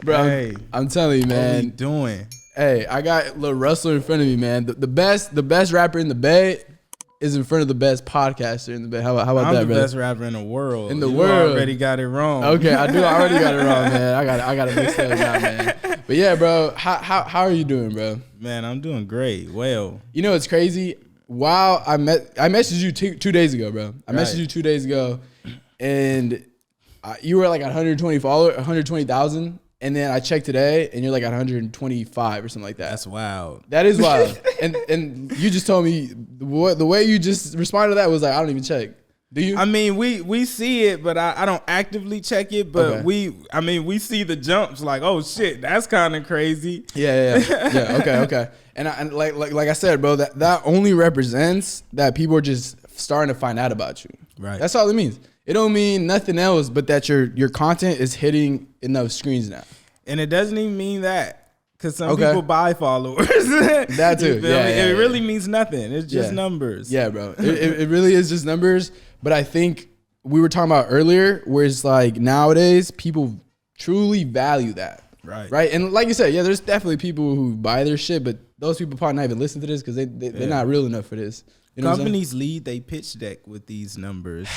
Bro, hey, I'm telling you, man. What we doing? Hey, I got LaRussell in front of me, man. The best rapper in the Bay is in front of the best podcaster in the Bay. How about that, I'm the bro? best rapper in the world. In the you world. already got it wrong. Okay, I already got it wrong, man. I got to mix it up now, man. But yeah, bro, how are you doing, bro? Man, I'm doing great. Well, you know it's crazy. Wow, I messaged you 2 days ago, bro. I messaged you 2 days ago, and you were like 120,000. And then I checked today, and you're like at 125 or something like that. That's wild. That is wild. and you just told me the way you just responded to that was like, I don't even check. Do you? I mean, we see it, but I don't actively check it. But okay. we see the jumps. Like, oh shit, that's kind of crazy. Yeah. Okay. And like I said, bro, that only represents that people are just starting to find out about you. Right. That's all it means. It don't mean nothing else but that your content is hitting enough screens now. And it doesn't even mean that, because some people buy followers. That too. It really means nothing. It's just numbers. Yeah, bro. It really is just numbers. But I think we were talking about earlier, where it's like nowadays people truly value that. Right. And like you said, yeah, there's definitely people who buy their shit, but those people probably not even listen to this because they're not real enough for this. You know Companies lead they pitch deck with these numbers.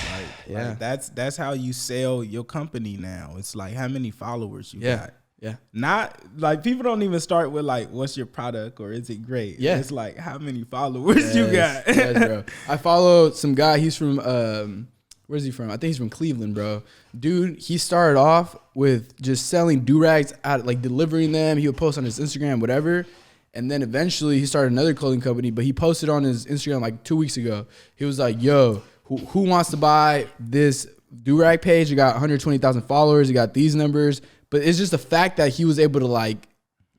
Like that's how you sell your company now. It's like how many followers you got. Yeah. Not like people don't even start with like, what's your product or is it great? Yeah. It's like how many followers you got. Yes, bro. I follow some guy. He's from where's he from? I think he's from Cleveland, bro. Dude, he started off with just selling do-rags out, like delivering them. He would post on his Instagram, whatever. And then eventually he started another clothing company, but he posted on his Instagram like 2 weeks ago. He was like, yo, who wants to buy this do-rag page? You got 120,000 followers. You got these numbers. But it's just the fact that he was able to like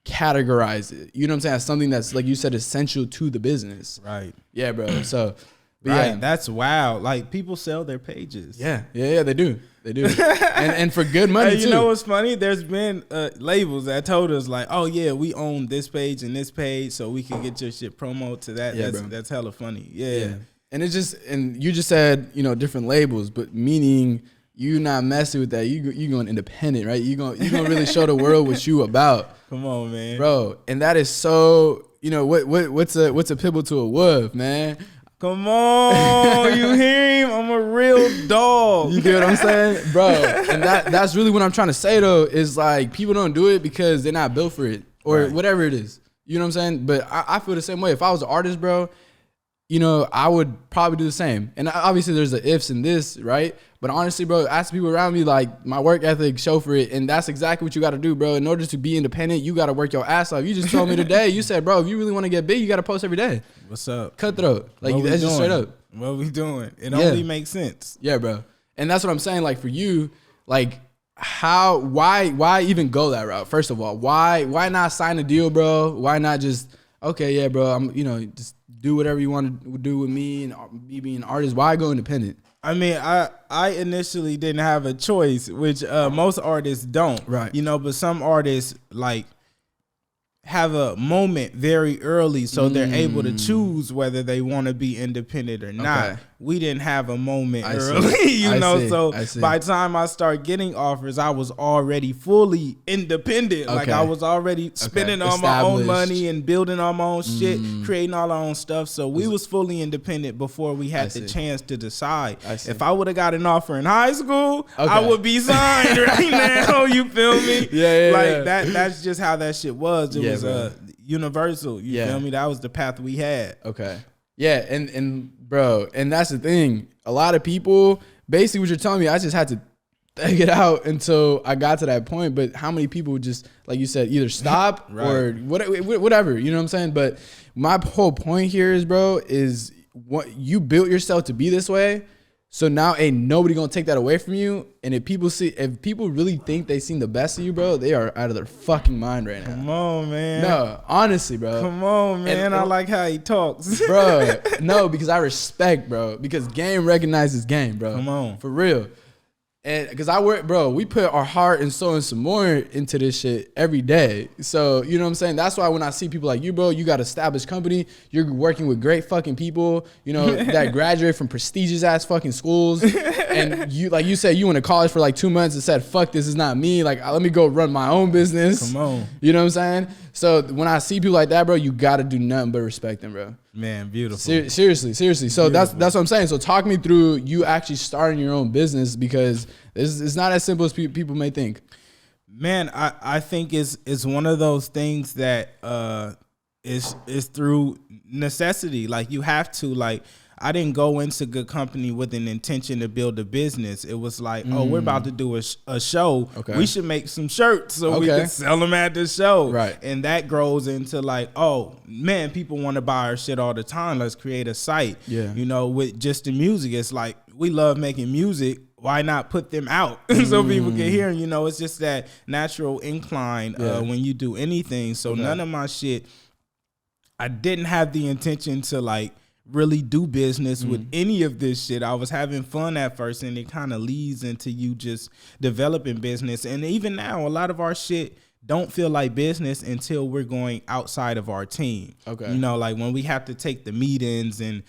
categorize it. You know what I'm saying? As something that's, like you said, essential to the business. Right. Yeah, bro. So, yeah. That's wild. Like people sell their pages. Yeah, they do. and for good money too. You know what's funny? There's been labels that told us like, oh yeah, we own this page and this page, so we can get your shit promoted to that. Yeah, that's hella funny. Yeah. And it's just, and you just said, you know, different labels, but meaning you not messing with that. You going independent, right? You going really show the world what you about. Come on, man, bro. And that is so, you know, what's a pibble to a wolf, man. Come on, you hear him? I'm a real dog. You get what I'm saying? Bro, and that's really what I'm trying to say, though, is like people don't do it because they're not built for it or whatever it is. You know what I'm saying? But I feel the same way. If I was an artist, bro, you know, I would probably do the same. And obviously there's the ifs in this, right? But honestly, bro, ask people around me, like, my work ethic show for it. And that's exactly what you got to do, bro. In order to be independent, you got to work your ass off. You just told me today, you said, bro, if you really want to get big, you got to post every day. What's up? Cutthroat. Like, that's just straight up. What we doing? It only makes sense. Yeah, bro. And that's what I'm saying. Like, for you, like, why even go that route? First of all, why not sign a deal, bro? Why not just, okay, yeah, bro, I'm, you know, just do whatever you want to do with me and me being an artist. Why go independent? I mean, I initially didn't have a choice, which most artists don't. Right. You know, but some artists like have a moment very early, so they're able to choose whether they want to be independent or not. Okay. We didn't have a moment early, you know. So by the time I start getting offers, I was already fully independent. Okay. Like I was already spending all my own money and building all my own shit, creating all our own stuff. So we was fully independent before we had the chance to decide. If I would have got an offer in high school, I would be signed right now. You feel me? Yeah. That's just how that shit was. It was universal. You feel me? That was the path we had. Okay. Yeah, and bro, and that's the thing. A lot of people, basically what you're telling me, I just had to thug it out until I got to that point. But how many people just, like you said, either stop or whatever, you know what I'm saying? But my whole point here is, bro, is what you built yourself to be this way. So now ain't nobody gonna take that away from you. And if people really think they seen the best of you, bro, they are out of their fucking mind right now. Come on, man. No, honestly, bro. Come on, man. And I like how he talks. Bro, no, because I respect, bro. Because game recognizes game, bro. Come on. For real. And because I work, bro, we put our heart and soul and some more into this shit every day. So, you know what I'm saying? That's why when I see people like you, bro, you got an established company. You're working with great fucking people, you know, that graduate from prestigious ass fucking schools. And you, like you said, you went to college for like 2 months and said, fuck, this is not me. Like, let me go run my own business. Come on. You know what I'm saying? So when I see people like that, bro, you got to do nothing but respect them, bro. Man, beautiful. Seriously. So beautiful. that's what I'm saying. So talk me through you actually starting your own business, because it's not as simple as people may think. Man, I think it's one of those things that is through necessity. Like, you have to, like, I didn't go into Good Compenny with an intention to build a business. It was like, oh, we're about to do a show. Okay. We should make some shirts so we can sell them at the show. Right. And that grows into like, oh, man, people want to buy our shit all the time. Let's create a site. Yeah. You know, with just the music. It's like, we love making music. Why not put them out so people can hear? You know, it's just that natural incline when you do anything. So none of my shit, I didn't have the intention to like really do business with any of this shit. I was having fun at first, and it kind of leads into you just developing business. And even now, a lot of our shit don't feel like business until we're going outside of our team. Okay. You know, like when we have to take the meetings and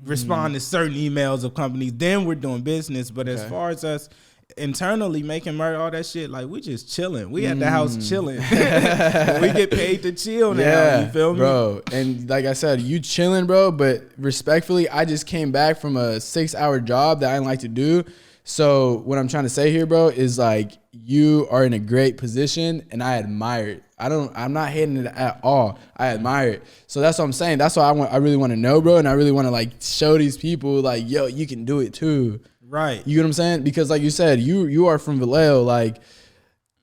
respond to certain emails of companies, then we're doing business. But as far as us internally making merch, all that shit, like, we just chilling. We at the house chilling. We get paid to chill now. You feel me, bro? And like I said, you chilling, bro. But respectfully, I just came back from a 6-hour job that I didn't like to do. So what I'm trying to say here, bro, is like, you are in a great position, and I admire it. I'm not hating it at all. I admire it. So that's what I'm saying. That's why I really want to know, bro. And I really want to like show these people like, yo, you can do it too. Right. You know what I'm saying? Because like you said, you are from Vallejo. Like,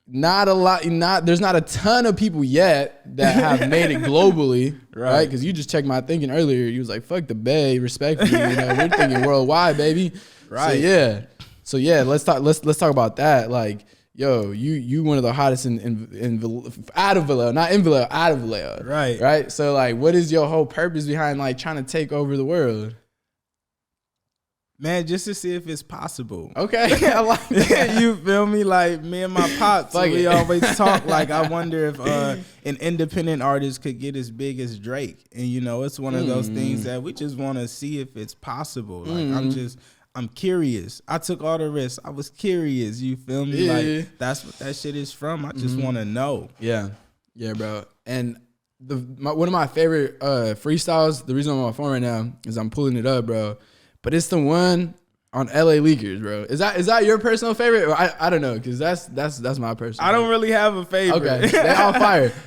there's not a ton of people yet that have made it globally, right? Because you just checked my thinking earlier. You was like, fuck the Bay, respectfully. You know, we're thinking worldwide, baby. Right. So yeah, let's talk about that. Like, yo, you one of the hottest in out of Vallejo, not in Vallejo, out of Vallejo. Right. So like, what is your whole purpose behind like trying to take over the world? Man, just to see if it's possible. Okay, I like that. You feel me? Like, me and my pops, we always talk. Like, I wonder if an independent artist could get as big as Drake. And, you know, it's one of those things that we just want to see if it's possible. Like, I'm curious. I took all the risks. I was curious. You feel me? Like, that's what that shit is from. I just want to know. Yeah, bro. And one of my favorite freestyles, the reason I'm on my phone right now is I'm pulling it up, bro. But it's the one on LA Leakers, bro. Is that your personal favorite? Or I don't know, because that's my personal. I don't really have a favorite. Okay,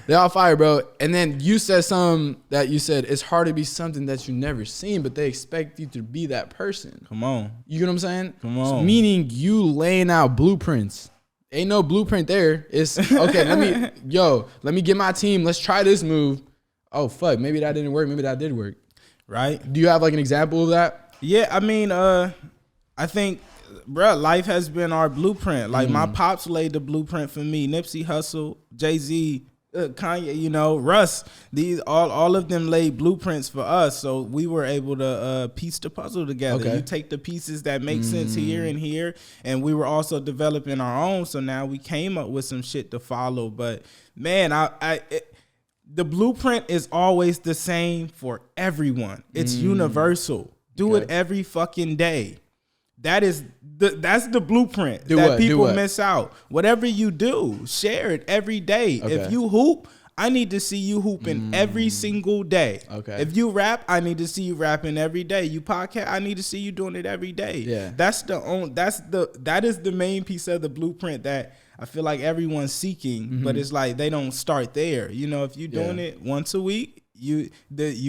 they all fire, bro. And then you said something that you said it's hard to be something that you never seen, but they expect you to be that person. Come on, you get what I'm saying? Come on. So meaning you laying out blueprints. Ain't no blueprint there. It's okay. Let me get my team. Let's try this move. Oh fuck, maybe that didn't work. Maybe that did work. Right? Do you have like an example of that? Yeah, I mean, I think, bruh, life has been our blueprint. Like, my pops laid the blueprint for me. Nipsey Hussle, Jay-Z, Kanye, you know, Russ. These all of them laid blueprints for us, so we were able to piece the puzzle together. You take the pieces that make sense here and here, and we were also developing our own. So now we came up with some shit to follow. But man, the blueprint is always the same for everyone. It's universal. Do it every fucking day. That's the blueprint that people miss out. Whatever you do, share it every day. Okay. If you hoop, I need to see you hooping every single day. Okay. If you rap, I need to see you rapping every day. You podcast, I need to see you doing it every day. Yeah. That is the main piece of the blueprint that I feel like everyone's seeking, but it's like they don't start there. You know, if you're doing it once a week, you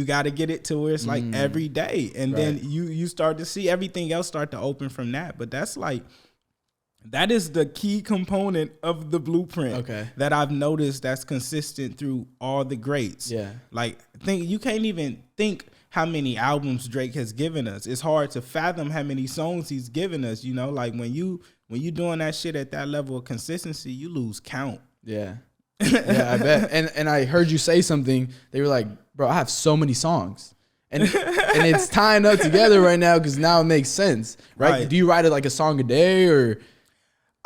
got to get it to where it's like every day, and then you start to see everything else start to open from that. But that is the key component of the blueprint that I've noticed that's consistent through all the greats. Yeah, like you can't even think how many albums Drake has given us. It's hard to fathom how many songs he's given us. You know, like when you doing that shit at that level of consistency, you lose count. Yeah. Yeah, I bet. And I heard you say something. They were like, bro, I have so many songs. And it's tying up together right now because now it makes sense. Right? Do you write it like a song a day or?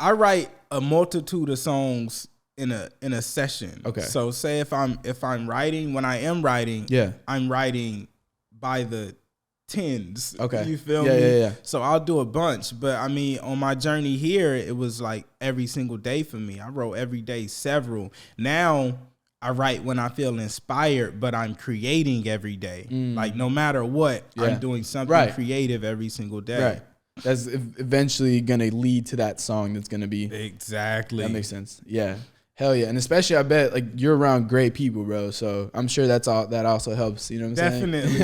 I write a multitude of songs in a session. Okay. So say if I'm writing, when I am writing, I'm writing by the tens. Okay. You feel me? Yeah. So I'll do a bunch. But I mean, on my journey here, it was like every single day for me. I wrote every day several. Now I write when I feel inspired, but I'm creating every day. Like no matter what, I'm doing something creative every single day. Right. That's eventually gonna lead to that song that's gonna be exactly. That makes sense. Yeah. Hell yeah. And especially I bet like you're around great people, bro. So I'm sure that also helps. You know what I'm saying? Definitely.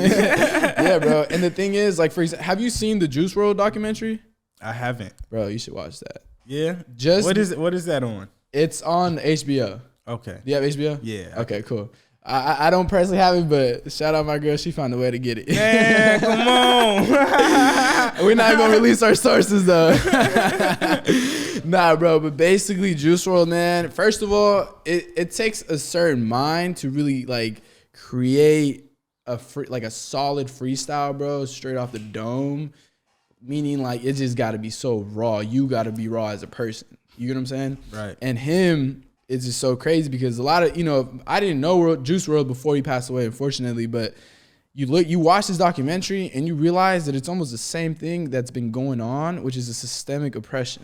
Yeah, bro. And the thing is, like, for example, have you seen the Juice WRLD documentary? I haven't. Bro, you should watch that. Yeah. What is that on? It's on HBO. Okay. Do you have HBO? Yeah. Okay, cool. I don't personally have it, but shout out my girl. She found a way to get it. Man, come on. We're not going to release our sources, though. Nah, bro. But basically, Juice WRLD, man, first of all, it takes a certain mind to really, like, create a solid freestyle, bro, straight off the dome. Meaning, like, it just got to be so raw. You got to be raw as a person. You get what I'm saying? Right. And him... It's just so crazy because a lot of, I didn't know Juice WRLD before he passed away, unfortunately, but you watch this documentary and you realize that it's almost the same thing that's been going on, which is a systemic oppression.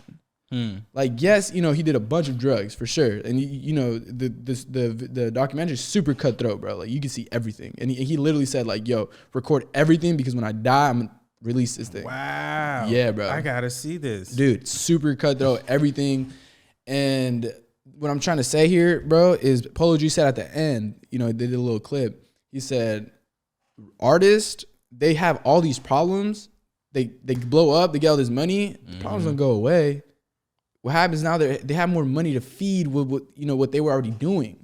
Like, yes, he did a bunch of drugs for sure. And, the documentary is super cutthroat, bro. Like, you can see everything. And he literally said, like, yo, record everything because when I die, I'm going to release this thing. Wow. Yeah, bro. I got to see this. Dude, super cutthroat, everything. And... what I'm trying to say here, bro, is Polo G said at the end, they did a little clip. He said, artists, they have all these problems. They blow up. They get all this money. The problems don't go away. What happens now? They have more money to feed with what they were already doing.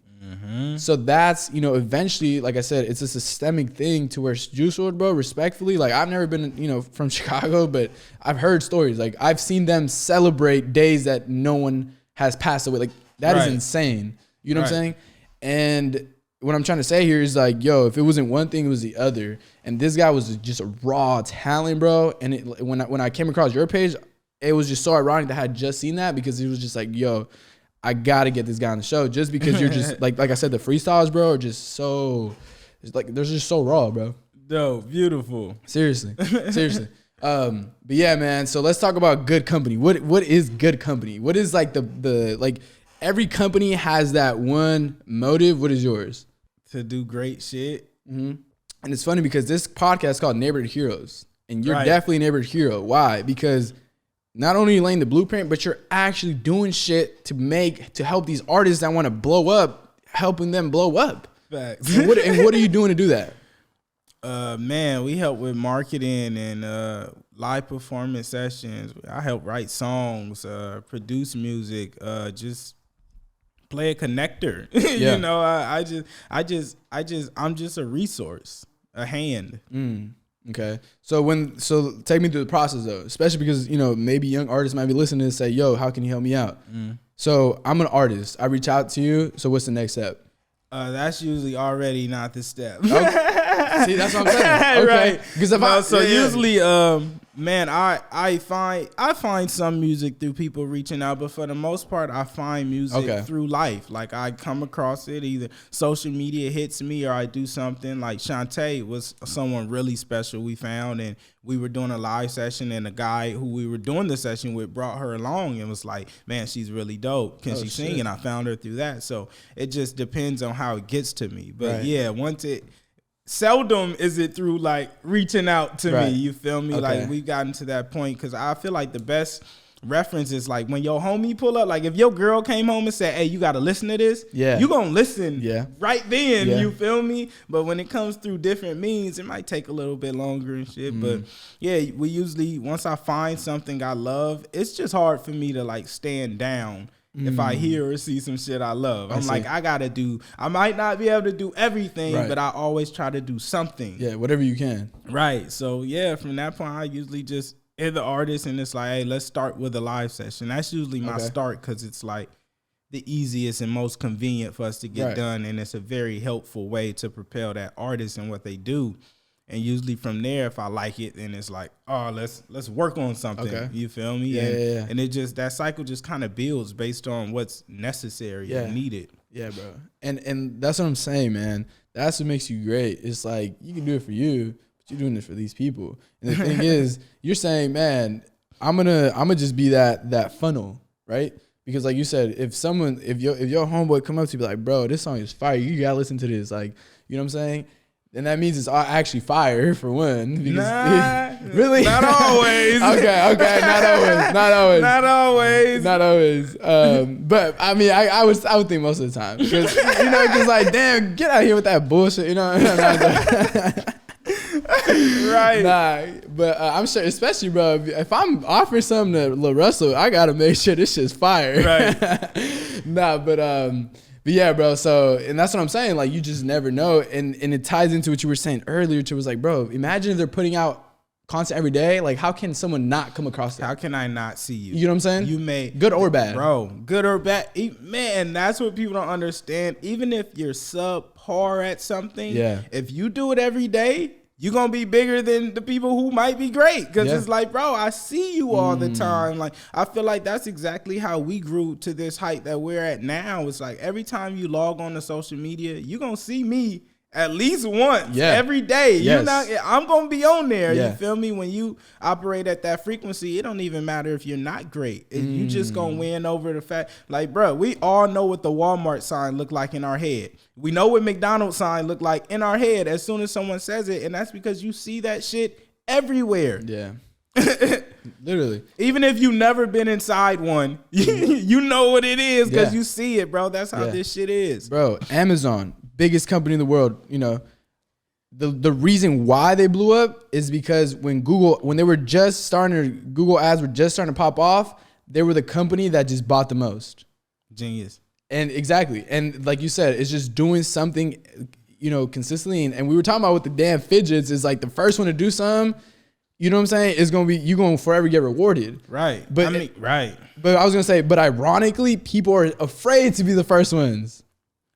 So that's eventually, like I said, it's a systemic thing to where Juice WRLD, bro, respectfully, like I've never been from Chicago, but I've heard stories. Like I've seen them celebrate days that no one has passed away. Like that is insane. You know what I'm saying? And what I'm trying to say here is like, yo, if it wasn't one thing, it was the other. And this guy was just a raw talent, bro. And when I came across your page, it was just so ironic that I had just seen that because it was just like, yo, I gotta get this guy on the show just because you're just like I said, the freestyles, bro, are just so, it's like they're just so raw, bro. Dope, beautiful. Seriously. But yeah, man. So let's talk about Good Compenny. What is Good Compenny? What is like the like every company has that one motive. What is yours? To do great shit. Mm-hmm. And it's funny because this podcast is called Neighborhood Heroes, and you're definitely a neighborhood hero. Why? Because not only are you laying the blueprint, but you're actually doing shit to help these artists that want to blow up, helping them blow up. Facts. And what are you doing to do that? Man, we help with marketing and live performance sessions. I help write songs, produce music, just play a connector. Yeah. You know, I'm just a resource, a hand. Okay. So take me through the process though, especially because, you know, maybe young artists might be listening and say, yo, how can you help me out? So I'm an artist. I reach out to you. So what's the next step? That's usually already not the step. Okay. See, that's what I'm saying. Okay. Right. Because usually, man, I find some music through people reaching out, but for the most part, I find music through life. Like I come across it, either social media hits me or I do something. Like Shantae was someone really special we found, and we were doing a live session, and a guy who we were doing the session with brought her along and was like, man, she's really dope. Can she sing? And I found her through that. So it just depends on how it gets to me. But yeah, seldom is it through like reaching out to me. You feel me? Like we've gotten to that point because I feel like the best reference is like when your homie pull up. Like if your girl came home and said, hey, you got to listen to this. Yeah. You going to listen right then. Yeah. You feel me? But when it comes through different means, it might take a little bit longer and shit. But yeah, we usually, once I find something I love, it's just hard for me to like stand down. If I hear or see some shit I love, I'm like, I might not be able to do everything, but I always try to do something. Yeah, whatever you can. Right. So yeah, from that point, I usually just hit the artist and it's like, hey, let's start with a live session. That's usually my start because it's like the easiest and most convenient for us to get done. And it's a very helpful way to propel that artist and what they do. And usually from there, if I like it, then it's like, oh, let's work on something. Okay. You feel me? Yeah, and it just, that cycle just kind of builds based on what's necessary and needed. Yeah, bro. And that's what I'm saying, man. That's what makes you great. It's like, you can do it for you, but you're doing it for these people. And the thing is, you're saying, man, I'm gonna just be that funnel, right? Because like you said, if your homeboy come up to you be like, bro, this song is fire, you gotta listen to this, like, you know what I'm saying? Then that means it's actually fire for one. Nah, really? Not always. okay, not always. But I mean, I would think most of the time, because because like, damn, get out of here with that bullshit, you know. Right. Nah, but I'm sure, especially, bro, if I'm offering something to LaRussell, I gotta make sure this shit's fire. Right. Nah, but yeah, bro. So, and that's what I'm saying. Like, you just never know, and it ties into what you were saying earlier. Which was like, bro, imagine if they're putting out content every day. Like, how can someone not come across that? How can I not see you? You know what I'm saying? You may, good or bad, bro. Good or bad, man. That's what people don't understand. Even if you're subpar at something, if you do it every day, you're going to be bigger than the people who might be great. Because it's like, bro, I see you all the time. Like, I feel like that's exactly how we grew to this height that we're at now. It's like every time you log on to social media, you're going to see me at least once every day. I'm going to be on there. You feel me? When you operate at that frequency, it don't even matter if you're not great. You just going to win over the fact. Like, bro, we all know what the Walmart sign look like in our head. We know what McDonald's sign look like in our head as soon as someone says it. And that's because you see that shit everywhere. Yeah. Literally. Even if you never been inside one, you know what it is because you see it, bro. That's how this shit is. Bro, Amazon, biggest company in the world, the reason why they blew up is because when they were just Google ads were just starting to pop off, they were the company that just bought the most. Genius. And exactly. And like you said, it's just doing something, consistently. And we were talking about with the damn fidgets, is like the first one to do something, you know what I'm saying? It's going to be, you're going to forever get rewarded. Right. But right. But I was going to say, but ironically, people are afraid to be the first ones.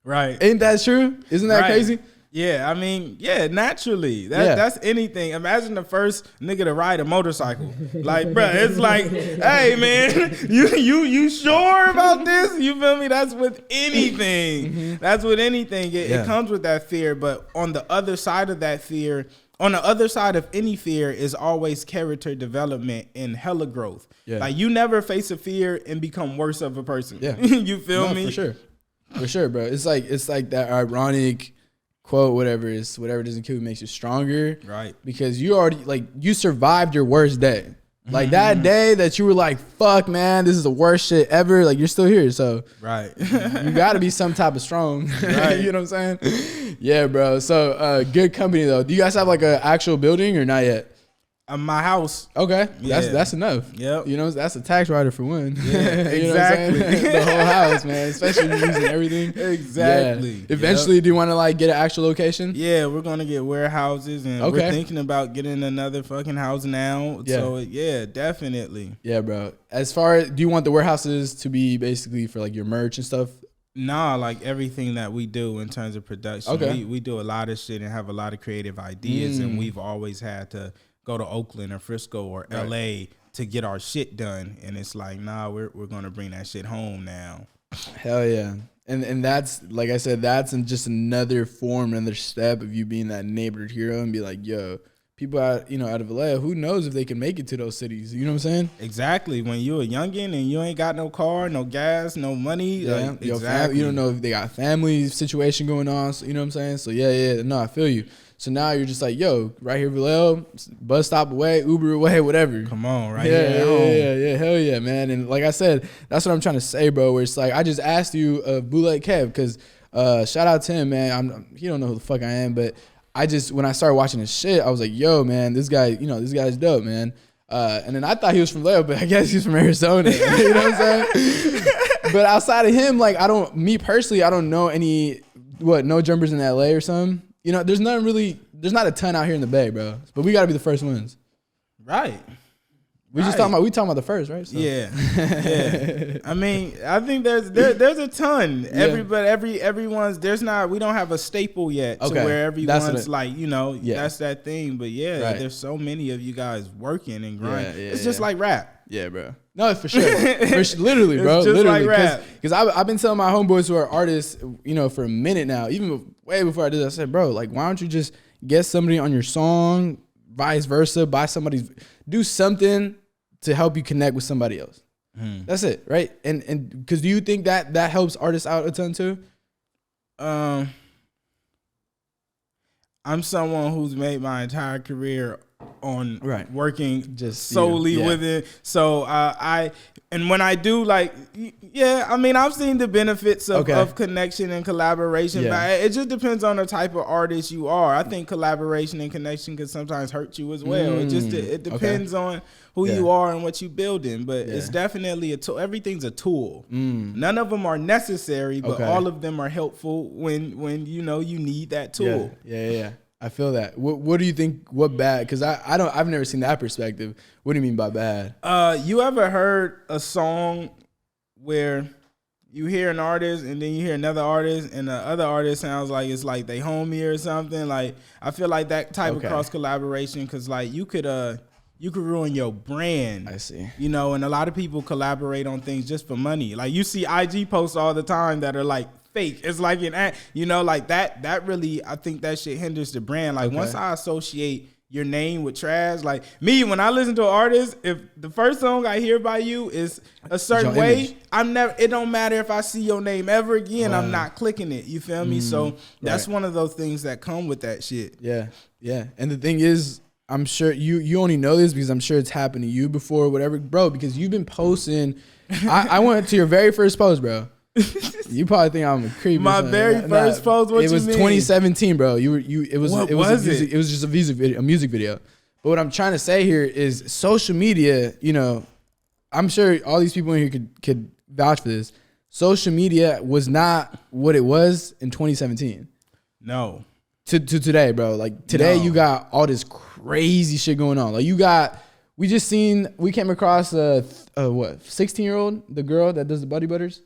Right. Ain't that true? Isn't that crazy? Yeah, I mean, naturally. That's anything. Imagine the first nigga to ride a motorcycle. Like, bro, it's like, hey, man, you sure about this? You feel me? That's with anything. That's with anything. It comes with that fear. But on the other side of that fear, on the other side of any fear is always character development and hella growth. Yeah. Like, you never face a fear and become worse of a person. Yeah. You feel me? For sure, bro. It's like that ironic quote, whatever doesn't kill you makes you stronger. Right. Because you already, like, you survived your worst day. Like, that day that you were like, fuck, man, this is the worst shit ever. Like, you're still here. So, right. You got to be some type of strong. Right. You know what I'm saying? Yeah, bro. So, Good Company, though. Do you guys have, like, an actual building or not yet? My house. Okay. Yeah. That's enough. Yep. That's a tax writer for one. Yeah, exactly. The whole house, man. Especially using everything. Exactly. Yeah. Eventually, do you want to, like, get an actual location? Yeah, we're going to get warehouses, and we're thinking about getting another fucking house now. Yeah. So, yeah, definitely. Yeah, bro. As far as, do you want the warehouses to be basically for, like, your merch and stuff? Nah, like everything that we do in terms of production. Okay. We do a lot of shit and have a lot of creative ideas, and we've always had to go to Oakland or Frisco or LA to get our shit done. And it's like, nah, we're going to bring that shit home now. Hell yeah. And that's, like I said, that's just another form, another step of you being that neighborhood hero and be like, yo, people out of Vallejo, who knows if they can make it to those cities? You know what I'm saying? Exactly. When you're a youngin' and you ain't got no car, no gas, no money. Yeah. Like, exactly. You don't know if they got family situation going on. So, you know what I'm saying? So, yeah. No, I feel you. So now you're just like, yo, right here, Vallejo, bus stop away, Uber away, whatever. Come on, right here. Yeah, hell yeah, man. And like I said, that's what I'm trying to say, bro, where it's like, I just asked you, Bootleg Kev, because shout out to him, man. He don't know who the fuck I am, but when I started watching his shit, I was like, yo, man, this guy's dope, man. And then I thought he was from Vallejo, but I guess he's from Arizona. You know what I'm saying? But outside of him, like, I don't know any, no jumpers in LA or something. There's not a ton out here in the Bay, bro. But we got to be the first ones. Right. We talking about the first, right? So. Yeah. I mean, I think there's a ton. Yeah. Everyone's we don't have a staple yet to where everyone's like, that's that thing. But there's so many of you guys working and grinding. It's just like rap. Yeah, bro. No, for sure. Literally, bro. It's just literally, like rap. Because I've been telling my homeboys who are artists, for a minute now, even way before I did that, I said, bro, like, why don't you just get somebody on your song, vice versa, do something to help you connect with somebody else. That's it, right? And because do you think that helps artists out a ton too? I'm someone who's made my entire career on working just solely with it. So and when I do, like, I mean, I've seen the benefits of connection and collaboration, but it just depends on the type of artist you are. I think collaboration and connection can sometimes hurt you as well. It depends on who you are and what you building, but it's definitely a tool. Everything's a tool. None of them are necessary, but all of them are helpful when you need that tool. Yeah. I feel that. What do you think? What bad? Because I've never seen that perspective. What do you mean by bad? You ever heard a song where you hear an artist and then you hear another artist and the other artist sounds like it's like they homie or something? Like, I feel like that type of cross collaboration, because like you could ruin your brand. I see. And a lot of people collaborate on things just for money. Like, you see IG posts all the time that are like fake. It's like like that really, I think that shit hinders the brand. Like, once I associate your name with trash, like me, when I listen to an artist, if the first song I hear by you is a certain way, it don't matter if I see your name ever again, I'm not clicking it. You feel me? So that's one of those things that come with that shit. Yeah. And the thing is, I'm sure you only know this because I'm sure it's happened to you before, whatever, bro, because you've been posting. I went to your very first post, bro. You probably think I'm a creep. My very first post. What you mean? It was 2017, bro. It was just a music video. But what I'm trying to say here is social media. I'm sure all these people in here could vouch for this. Social media was not what it was in 2017. No. To today, bro. Like, today you got all this crazy shit going on. Like, we came across a 16-year-old, the girl that does the Buddy Butters.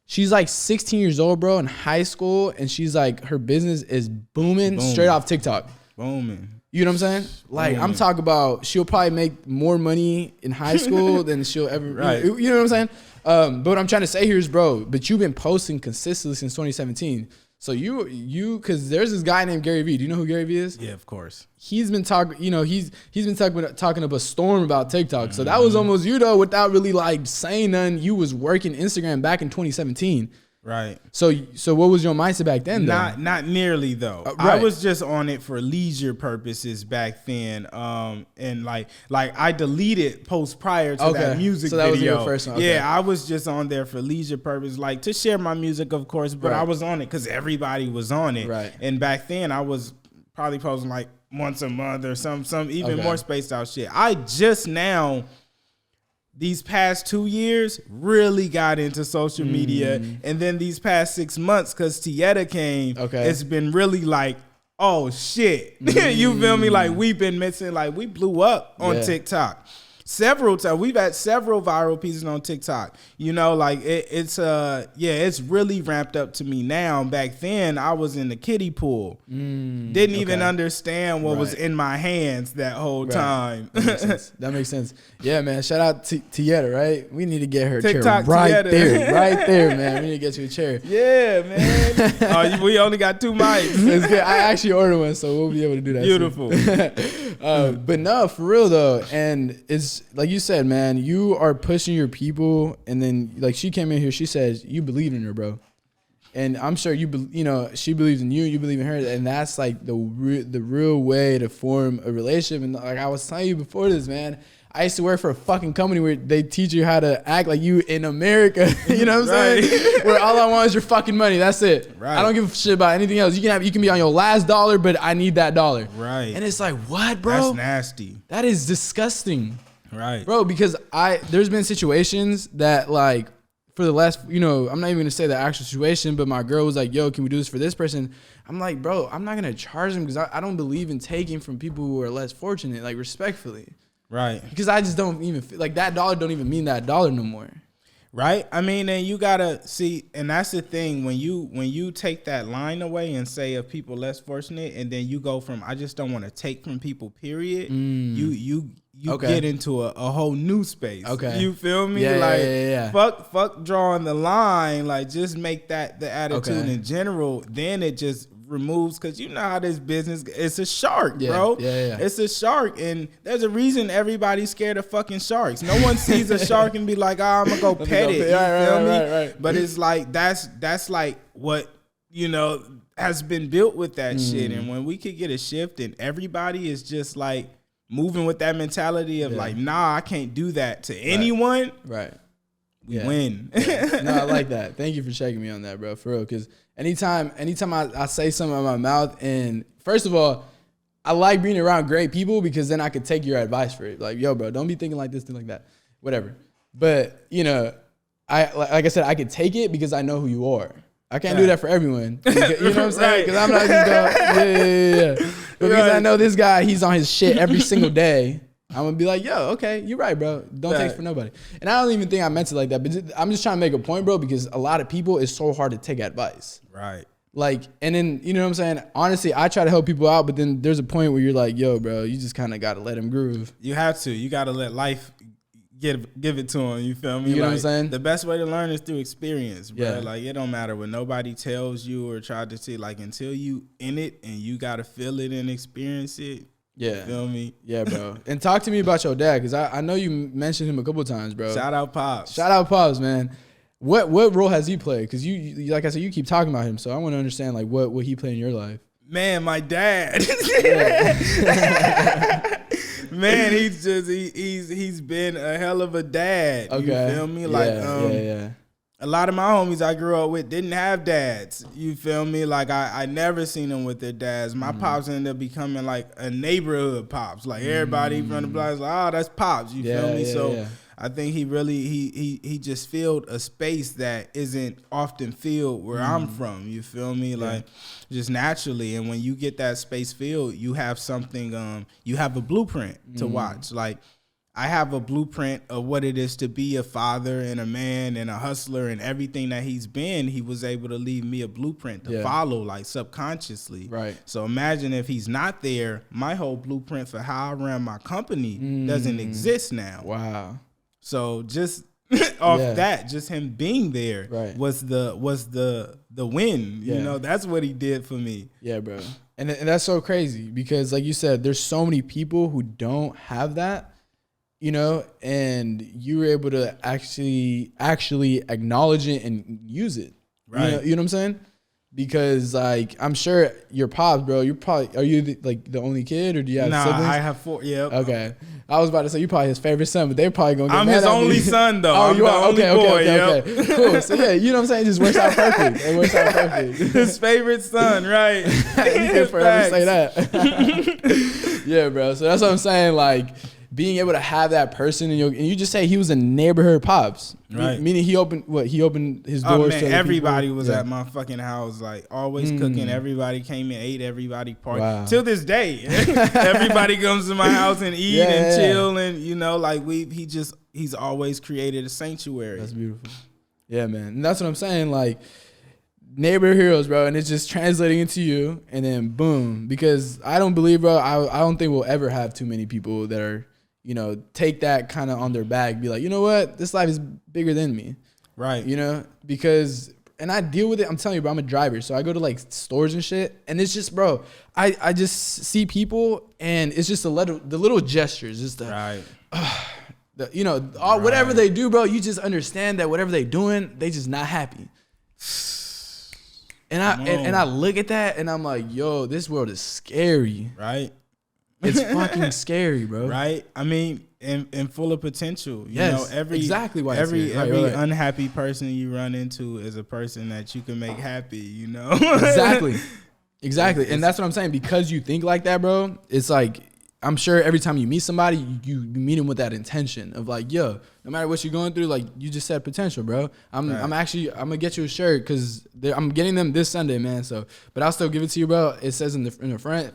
She's like 16 years old, bro, in high school, and she's like, her business is booming straight off TikTok. Booming. You know what I'm saying? Like, I'm talking about, she'll probably make more money in high school than she'll ever. Right. You know what I'm saying? But what I'm trying to say here is, bro, but you've been posting consistently since 2017. So because there's this guy named Gary Vee. Do you know who Gary Vee is? Yeah, of course. He's been talking, he's been talking up a storm about TikTok. So that was almost you, though, without really like saying nothing. You was working Instagram back in 2017. Right. So what was your mindset back then, though? Not nearly, though. Right. I was just on it for leisure purposes back then. And like I deleted posts prior to that music video. So that was your first one. Okay. Yeah, I was just on there for leisure purpose, like to share my music, of course, but I was on it because everybody was on it. Right. And back then I was probably posting like once a month or some even more spaced out shit. I just now, these past 2 years, really got into social media. And then these past 6 months, because Tieta came, it's been really like, oh shit. You feel me? Like, we've been missing, like, we blew up on TikTok. Several times. We've had several viral pieces on TikTok. Like, it's really ramped up to me now. Back then, I was in the kiddie pool. Didn't even understand what was in my hands that whole time. That makes sense. Yeah, man. Shout out to Tieta, right? We need to get her TikTok chair right there. Right there, man. We need to get you a chair. Yeah, man. We only got 2 mics. It's good. I actually ordered one, so we'll be able to do that. Beautiful. But no, for real, though. And it's like you said, man, you are pushing your people. And then, like, she came in here, she says, you believe in her, bro. And I'm sure she believes in you, you believe in her, and that's like the real way to form a relationship. And like I was telling you before this, man, I used to work for a fucking company where they teach you how to act like you in America. You know what I'm saying? Where all I want is your fucking money. That's it. Right. I don't give a shit about anything else. You can be on your last dollar, but I need that dollar. Right. And it's like, what, bro? That's nasty. That is disgusting. Right. Bro, because there's been situations that, like, for the last, I'm not even gonna say the actual situation, but my girl was like, yo, can we do this for this person? I'm like, bro, I'm not gonna charge them because I don't believe in taking from people who are less fortunate, like, respectfully. Right. Because I just don't even feel like that dollar don't even mean that dollar no more. Right. I mean, and you gotta see, and that's the thing when you take that line away and say of people less fortunate, and then you go from I just don't want to take from people. Period. You get into a whole new space. Okay. You feel me? Yeah, fuck drawing the line. Like just make that the attitude in general. Then it just removes, because you know how this business, it's a shark, bro. Yeah. It's a shark, and there's a reason everybody's scared of fucking sharks. No one sees a shark and be like, I'm gonna go pet it. You feel me? Right. But it's like that's like what, you know, has been built with that shit. And when we could get a shift and everybody is just like moving with that mentality of like, nah, I can't do that to anyone. Right. We win. No, I like that. Thank you for checking me on that, bro. For real. Because anytime I say something out of my mouth, and first of all, I like being around great people because then I could take your advice for it. Like, yo, bro, don't be thinking like this, think like that. Whatever. But, you know, like I said, I could take it because I know who you are. I can't do that for everyone. You know what I'm saying? Because I'm not just going, But because I know this guy, he's on his shit every single day. I'm going to be like, yo, okay, you're right, bro. Don't take it for nobody. And I don't even think I meant it like that. But I'm just trying to make a point, bro, because a lot of people, it's so hard to take advice. Right. Like, and then, you know what I'm saying? Honestly, I try to help people out, but then there's a point where you're like, yo, bro, you just kind of got to let him groove. You have to. You got to let life give it to him. You feel me? You know what I'm saying? The best way to learn is through experience, bro. Yeah. Like, it don't matter what nobody tells you or try to say, like, until you in it and you got to feel it and experience it. Yeah. You feel me? Yeah, bro. And talk to me about your dad, because I know you mentioned him a couple times, bro. Shout out Pops. Shout out Pops, man. What role has he played? Because you, like I said, you keep talking about him, so I want to understand like what he played in your life. Man, my dad. Man, he's been a hell of a dad. Okay. You feel me? Like a lot of my homies I grew up with didn't have dads. You feel me? Like I never seen them with their dads. My pops ended up becoming like a neighborhood pops. Like everybody from the block is like, oh, that's Pops. You feel me? So I think he really he just filled a space that isn't often filled where I'm from. You feel me? Like just naturally. And when you get that space filled, you have something. You have a blueprint to watch. Like I have a blueprint of what it is to be a father and a man and a hustler, and everything that he's been. He was able to leave me a blueprint to follow, like subconsciously. Right. So imagine if he's not there, my whole blueprint for how I ran my company doesn't exist now. Wow. So just off that, just him being there was the win. You know, that's what he did for me. Yeah, bro. And that's so crazy because, like you said, there's so many people who don't have that. You know, and you were able to actually acknowledge it and use it. Right. You know what I'm saying? Because like I'm sure your pops, bro. Are you the only kid, or do you have siblings? I have 4. Yep. Okay. I was about to say you probably his favorite son, but they're probably gonna get I'm mad his at only me. son though. Oh, you are? Okay. Yep. Cool. So yeah, you know what I'm saying? It just works out perfect. It works out perfect. His favorite son, right? You can forever say that. Yeah, bro. So that's what I'm saying. Like, being able to have that person and you just say he was a neighborhood pops, right? Meaning he opened his doors. Oh man, to everybody was at my fucking house, like always cooking. Everybody came and ate. Everybody partied. Wow. Till this day, everybody comes to my house and eat and chill, and you know, like he's always created a sanctuary. That's beautiful. Yeah, man, and that's what I'm saying. Like neighborhood heroes, bro, and it's just translating into you, and then boom. Because I don't believe, bro. I don't think we'll ever have too many people that are, you know, take that kind of on their back, be like, you know what, this life is bigger than me. Right. You know, because, and I deal with it. I'm telling you, bro, I'm a driver. So I go to like stores and shit. And it's just, bro, I just see people and it's just the little gestures. Just the, you know, whatever they do, bro, you just understand that whatever they doing, they just not happy. And I look at that and I'm like, yo, this world is scary. Right. It's fucking scary, bro. Right? I mean, and full of potential. You know, every unhappy person you run into is a person that you can make happy, you know? Exactly. And that's what I'm saying. Because you think like that, bro, it's like, I'm sure every time you meet somebody, you meet them with that intention of like, yo, no matter what you're going through, like you just said potential, bro. I'm gonna get you a shirt because I'm getting them this Sunday, man. So, but I'll still give it to you, bro. It says in the front,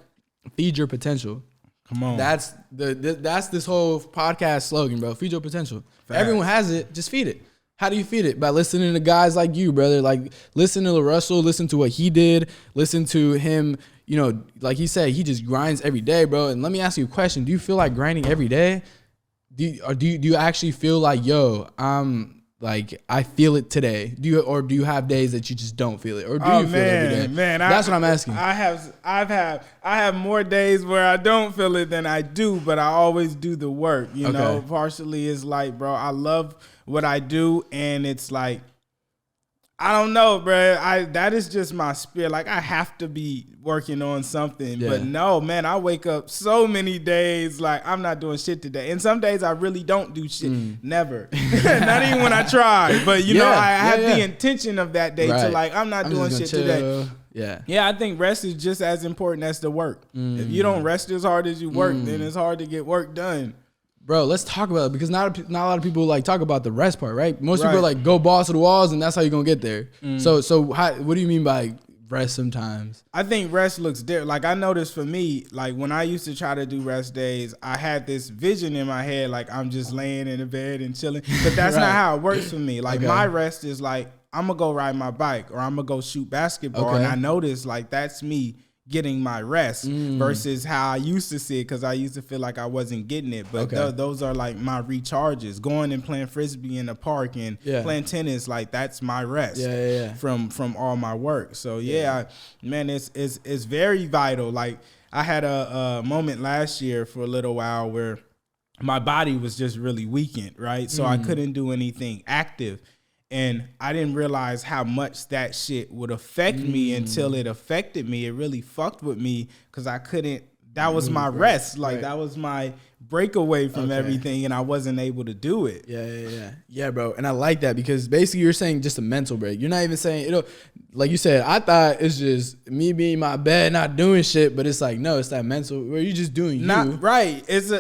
feed your potential. Come on. That's this whole podcast slogan, bro. Feed your potential. Facts. Everyone has it. Just feed it. How do you feed it? By listening to guys like you, brother. Like, listen to LaRussell. Listen to what he did. Listen to him. You know, like he said, he just grinds every day, bro. And let me ask you a question. Do you feel like grinding every day? Do you actually feel like, yo, like I feel it today? Do you have days that you just don't feel it, or do you feel it every day? Man, that's what I'm asking. I have more days where I don't feel it than I do, but I always do the work. You know, partially is like, bro, I love what I do, and it's like, I don't know, bro. That is just my spirit. Like, I have to be working on something. Yeah. But no, man, I wake up so many days like I'm not doing shit today. And some days I really don't do shit. Never. Not even when I try. But, you know, I have the intention of that day to like, I'm not doing shit today. Yeah. Yeah, I think rest is just as important as the work. If you don't rest as hard as you work, then it's hard to get work done. Bro, let's talk about it, because not a lot of people like talk about the rest part, right? Most people are like, go balls to the walls, and that's how you're gonna get there. So what do you mean by rest sometimes? I think rest looks different. Like, I noticed for me, like when I used to try to do rest days, I had this vision in my head, like I'm just laying in the bed and chilling. But that's not how it works for me. Like my rest is like, I'm gonna go ride my bike, or I'm gonna go shoot basketball. And I noticed like that's me getting my rest versus how I used to see it, because I used to feel like I wasn't getting it. But those are like my recharges. Going and playing frisbee in the park and playing tennis, like that's my rest from all my work. So man, it's very vital. Like, I had a moment last year for a little while where my body was just really weakened, right? So I couldn't do anything active. And I didn't realize how much that shit would affect me until it affected me. It really fucked with me, because I couldn't, that was my rest. Like, that was my breakaway from everything, and I wasn't able to do it. Yeah, bro. And I like that, because basically you're saying just a mental break. You're not even saying, like you said, I thought it's just me being in my bed, not doing shit, but it's like, no, it's that mental where you're just doing you. Right. It's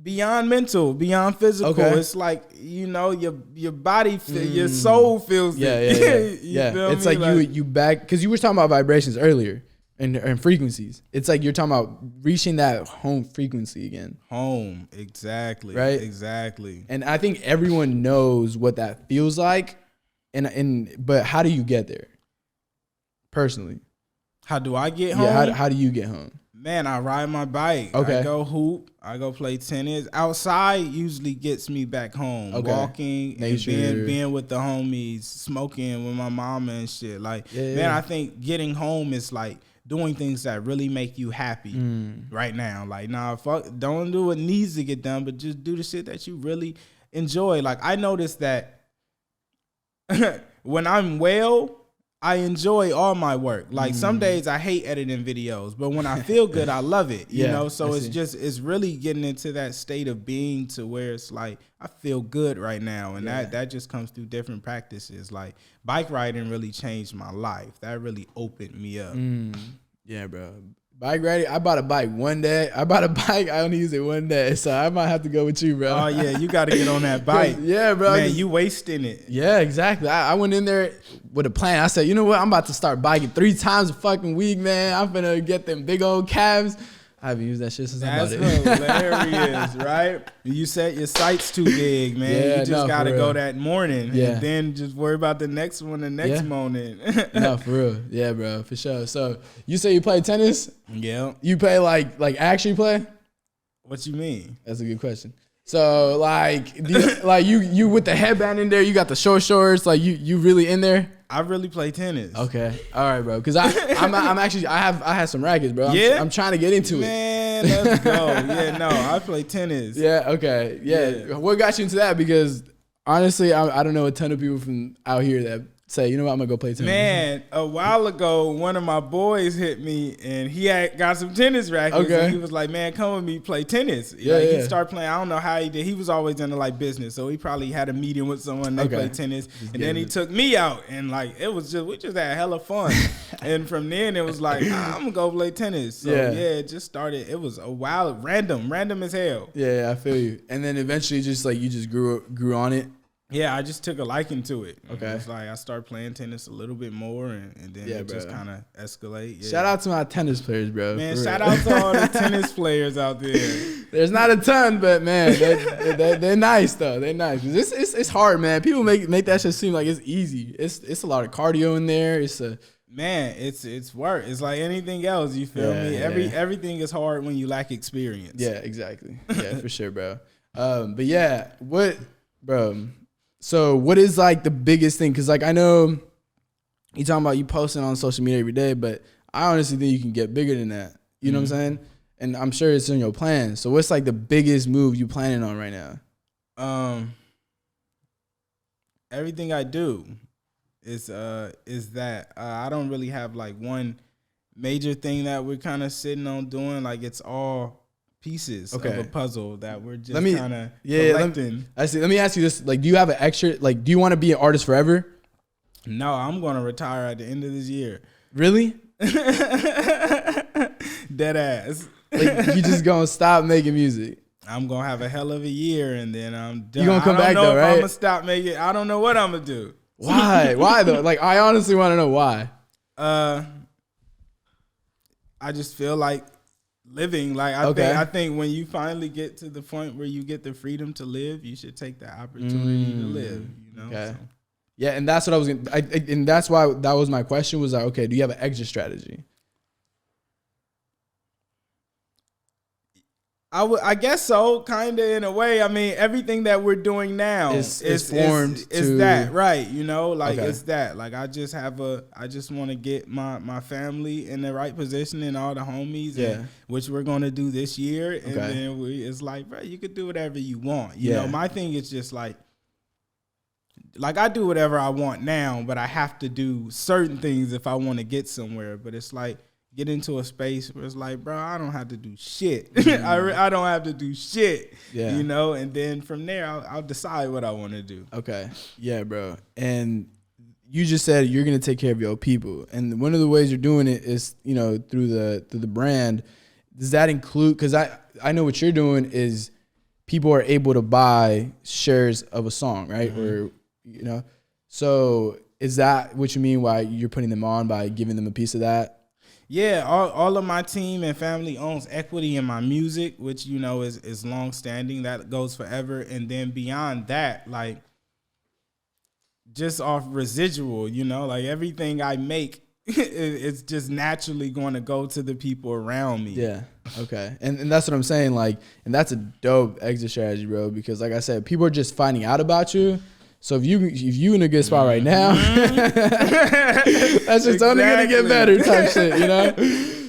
beyond mental, beyond physical. It's like, you know, your body, your soul feels it. Yeah. It's like you back, because you were talking about vibrations earlier and frequencies. It's like you're talking about reaching that home frequency again. Home, exactly. Right? Exactly. And I think everyone knows what that feels like, but how do you get there? Personally. How do I get home? Yeah, how do you get home? Man, I ride my bike. I go hoop. I go play tennis. Outside usually gets me back home. Walking and being with the homies, smoking with my mama and shit. Like, man, I think getting home is like doing things that really make you happy right now. Like, fuck, don't do what needs to get done, but just do the shit that you really enjoy. Like, I noticed that when I'm well, I enjoy all my work. Like, some days I hate editing videos, but when I feel good, I love it. You know, so it's really getting into that state of being to where it's like, I feel good right now. And that just comes through different practices. Like, bike riding really changed my life. That really opened me up. Yeah, bro. Bike riding, I bought a bike one day. I only use it one day, so I might have to go with you, bro. Oh, yeah, you got to get on that bike. Yeah, bro. Man, you wasting it. Yeah, exactly. I went in there with a plan. I said, you know what? I'm about to start biking 3 times a fucking week, man. I'm finna get them big old calves. I haven't used that shit since I bought it. That's hilarious, right? You set your sights too big, man. You just got to go that morning and then just worry about the next one the next morning. No, for real. Yeah, bro, for sure. So you say you play tennis? Yeah. You play like actually play? What you mean? That's a good question. So like, you with the headband in there, you got the shorts, like you really in there? I really play tennis. Okay, all right, bro. Because I'm actually I have some rackets, bro. I'm trying to get into it. Man, let's go. Yeah, no, I play tennis. Yeah, okay, yeah. What got you into that? Because honestly, I don't know a ton of people from out here that say, you know what, I'm gonna go play tennis. Man, a while ago, one of my boys hit me, and he had got some tennis rackets. Okay. And he was like, "Man, come with me, play tennis." He started playing. I don't know how he did. He was always into like business, so he probably had a meeting with someone. They played tennis, and then he took me out, and like we just had hella fun. And from then it was like, I'm gonna go play tennis. So it just started. It was a wild, random as hell. Yeah, I feel you. And then eventually, just like you just grew on it. Yeah, I just took a liking to it. Okay. It's like I started playing tennis a little bit more, and then it just kind of escalate. Yeah. Shout out to my tennis players, bro. Man, shout out to all the tennis players out there. There's not a ton, but man, they're nice though. They're nice. It's hard, man. People make that shit seem like it's easy. It's a lot of cardio in there. It's work. It's like anything else. You feel me? Everything is hard when you lack experience. Yeah, exactly. Yeah, for sure, bro. But yeah, bro? So what is like the biggest thing? Because like I know you talking about you posting on social media every day, but I honestly think you can get bigger than that. You know what I'm saying? And I'm sure it's in your plan. So what's like the biggest move you planning on right now? Everything I do is that I don't really have like one major thing that we're kind of sitting on doing. Like it's all pieces of a puzzle that we're just kind of collecting. I see. Let me ask you this: like, do you have an extra? Like, do you want to be an artist forever? No, I'm going to retire at the end of this year. Really? Dead ass. Like, you just gonna stop making music? I'm gonna have a hell of a year, and then I'm done. You gonna come back though, right? I'm gonna stop making. I don't know what I'm gonna do. Why? Why though? Like, I honestly want to know why. I just feel like living. Like I think when you finally get to the point where you get the freedom to live, you should take that opportunity to live. You know. Okay. So. Yeah, and that's what I was gonna. And that's why that was my question. Was like, okay, do you have an exit strategy? I guess so, kind of in a way. I mean, everything that we're doing now is formed is that, right? You know, like it's that. Like I just want to get my family in the right position and all the homies, which we're gonna do this year. And then it's like, bro, you could do whatever you want. You know, my thing is just like I do whatever I want now, but I have to do certain things if I want to get somewhere. But it's like, get into a space where it's like, bro, I don't have to do shit. I don't have to do shit, you know? And then from there, I'll decide what I want to do. Okay. Yeah, bro. And you just said you're going to take care of your people. And one of the ways you're doing it is, you know, through the brand. Does that include, because I know what you're doing is people are able to buy shares of a song, right? Or, you know, so is that what you mean why you're putting them on by giving them a piece of that? Yeah, all of my team and family owns equity in my music, which, you know, is long standing. That goes forever. And then beyond that, like, just off residual, you know, like everything I make, it's just naturally going to go to the people around me. Yeah. Okay. And that's what I'm saying. Like, and that's a dope exit strategy, bro, because like I said, people are just finding out about you. So if you in a good spot right now, that's just only gonna get better type shit, you know?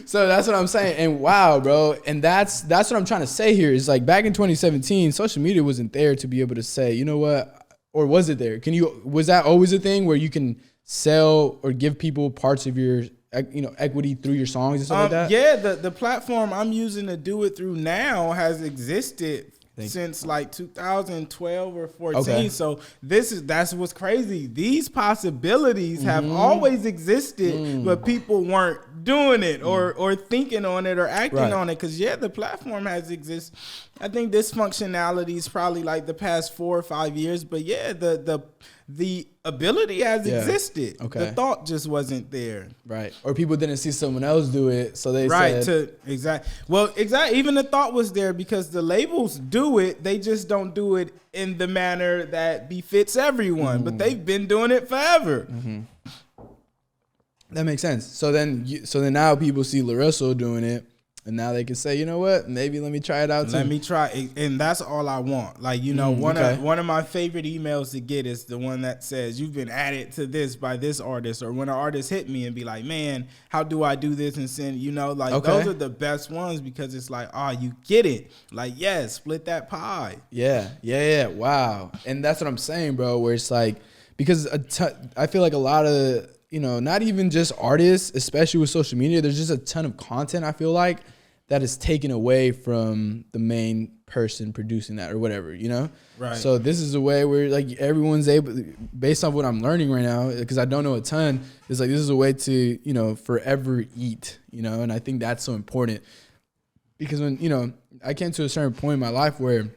So that's what I'm saying. And wow, bro. And that's what I'm trying to say here is like back in 2017, social media wasn't there to be able to say, you know what? Or was it there? Was that always a thing where you can sell or give people parts of your, you know, equity through your songs and stuff like that? Yeah, the platform I'm using to do it through now has existed since like 2012 or 14. Okay. So that's what's crazy. These possibilities have always existed, but people weren't doing it or thinking on it or acting on it. Because the platform has existed. I think this functionality is probably like the past 4 or 5 years, but the ability has existed. Okay. The thought just wasn't there. Right. Or people didn't see someone else do it, so they said. Exactly. Even the thought was there because the labels do it. They just don't do it in the manner that befits everyone. But they've been doing it forever. That makes sense. So then now people see LaRussell doing it. And now they can say, you know what? Maybe let me try it out too. Let me try it. And that's all I want. Like, you know, one of my favorite emails to get is the one that says, you've been added to this by this artist. Or when an artist hit me and be like, man, how do I do this? And send, you know, like those are the best ones because it's like, oh, you get it. Like, split that pie. Yeah. Wow. And that's what I'm saying, bro, where it's like, because I feel like a lot of, you know, not even just artists, especially with social media, there's just a ton of content, I feel like, that is taken away from the main person producing that or whatever, you know? Right. So this is a way where like everyone's able, based on what I'm learning right now, because I don't know a ton, is like this is a way to, you know, forever eat, you know? And I think that's so important because when, you know, I came to a certain point in my life where,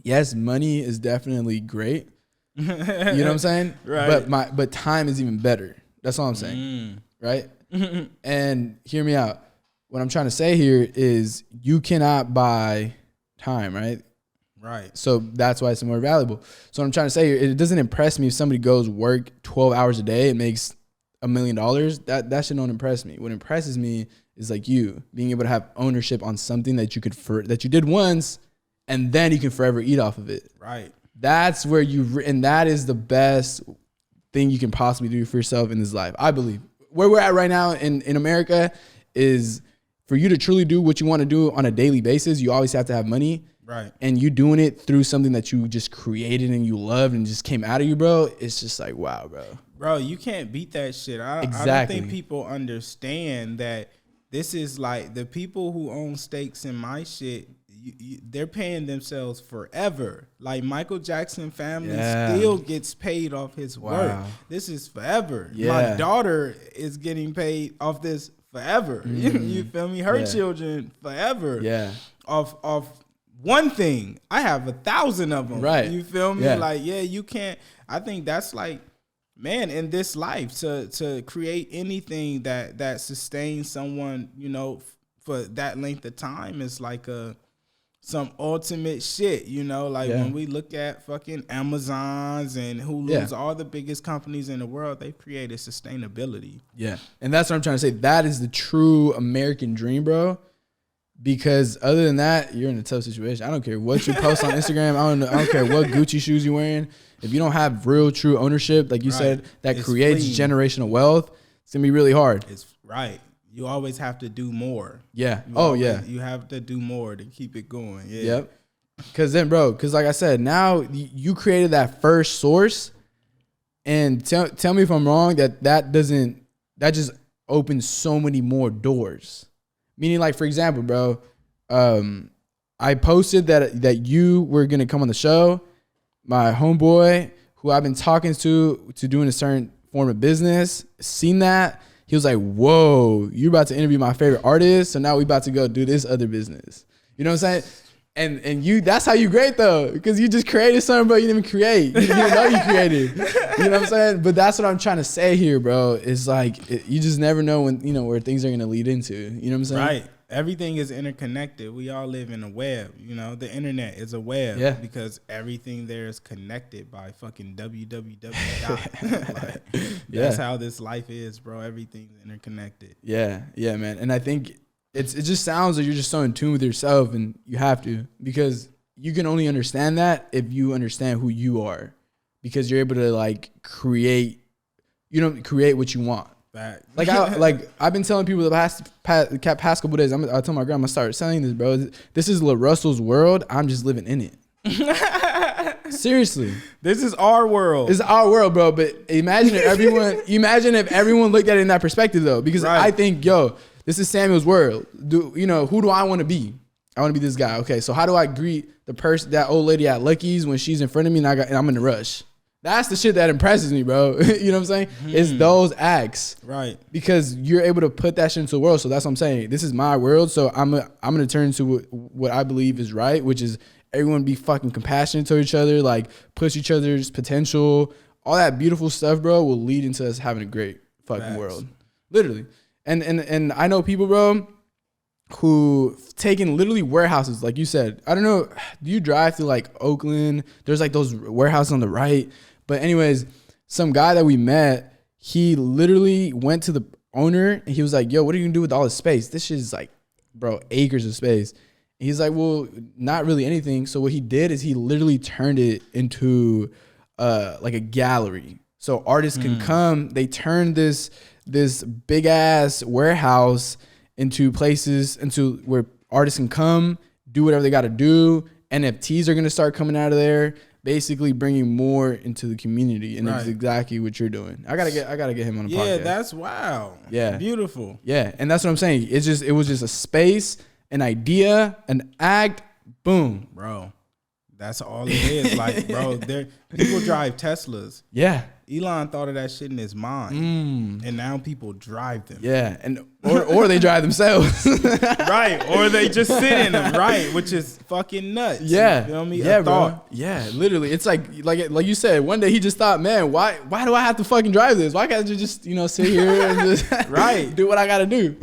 yes, money is definitely great, You know what I'm saying? Right. But time is even better. That's all I'm saying. Right? And hear me out. What I'm trying to say here is you cannot buy time, right? Right. So that's why it's more valuable. So what I'm trying to say here, it doesn't impress me if somebody goes work 12 hours a day and makes $1 million. That should not impress me. What impresses me is like you being able to have ownership on something that you that you did once, and then you can forever eat off of it. Right. That's where and that is the best thing you can possibly do for yourself in this life. I believe where we're at right now in America is for you to truly do what you want to do on a daily basis. You always have to have money. Right. And you doing it through something that you just created and you loved and just came out of you, bro. It's just like, wow, bro. Bro, you can't beat that shit. Exactly. I don't think people understand that this is like the people who own stakes in my shit, they're paying themselves forever. Like Michael Jackson family still gets paid off his work. This is forever. My daughter is getting paid off this forever. You feel me? Her children forever. Yeah. Off one thing. I have 1,000 of them. Right. You feel me? Yeah. Like, you can't. I think that's like, man, in this life to create anything that sustains someone, you know, for that length of time is like some ultimate shit, you know, like when we look at fucking Amazons and Hulu's, all the biggest companies in the world, they've created sustainability. Yeah. And that's what I'm trying to say. That is the true American dream, bro. Because other than that, you're in a tough situation. I don't care what you post on Instagram. I don't care what Gucci shoes you're wearing. If you don't have real, true ownership, like you said, that creates generational wealth, it's going to be really hard. It's right. You always have to do more. Yeah. You have to do more to keep it going. Yeah. Yep. Because like I said, now you created that first source. And tell me if I'm wrong, that just opens so many more doors. Meaning, like, for example, bro, I posted that you were going to come on the show. My homeboy, who I've been talking to doing a certain form of business, seen that. He was like, whoa, you're about to interview my favorite artist. So now we about to go do this other business. You know what I'm saying? And that's how you great, though, because you just created something, bro. You didn't even create. You didn't know you created. You know what I'm saying? But that's what I'm trying to say here, bro. It's like you just never know when, you know, where things are going to lead into. You know what I'm saying? Right. Everything is interconnected. We all live in a web. You know, the internet is a web. Yeah. Because everything there is connected by fucking www. That's how this life is, bro. Everything's interconnected. Yeah. Yeah, man. And I think it just sounds like you're just so in tune with yourself, and you have to, because you can only understand that if you understand who you are, because you're able to like create what you want. Back. I've been telling people the past couple days. I told my grandma, start selling this, bro. This is LaRussell's world. I'm just living in it. Seriously, this is our world. This is our world, bro. But imagine if everyone looked at it in that perspective, though. Because I think, this is Samuel's world. Who do I want to be? I want to be this guy. Okay, so how do I greet that old lady at Lucky's when she's in front of me and I'm in a rush? That's the shit that impresses me, bro. You know what I'm saying? It's those acts. Right. Because you're able to put that shit into the world. So that's what I'm saying. This is my world. So I'm going to turn to what I believe is right, which is everyone be fucking compassionate to each other, like push each other's potential. All that beautiful stuff, bro, will lead into us having a great fucking world. Literally. And I know people, bro, who taken literally warehouses, like you said. I don't know, do you drive through like Oakland? There's like those warehouses on the right. But anyways, some guy that we met, he literally went to the owner and he was like, yo, what are you gonna do with all this space? This shit is like, bro, acres of space. And he's like, well, not really anything. So what he did is he literally turned it into like a gallery. So artists can come, they turned this big ass warehouse into where artists can come, do whatever they got to do. NFTs are going to start coming out of there, basically bringing more into the community. And that's exactly what you're doing. I gotta get him on the podcast. Yeah, that's wow. Yeah. Beautiful. Yeah. And that's what I'm saying. It was just a space, an idea, an act, boom. Bro, that's all it is. Like, bro, people drive Teslas. Yeah. Elon thought of that shit in his mind, and now people drive them. Yeah, and or they drive themselves, right? Or they just sit in them, right? Which is fucking nuts. Yeah, you feel me? Yeah, bro. Yeah, literally, it's like you said. One day he just thought, man, why do I have to fucking drive this? Why can't I just sit here and just right do what I gotta do?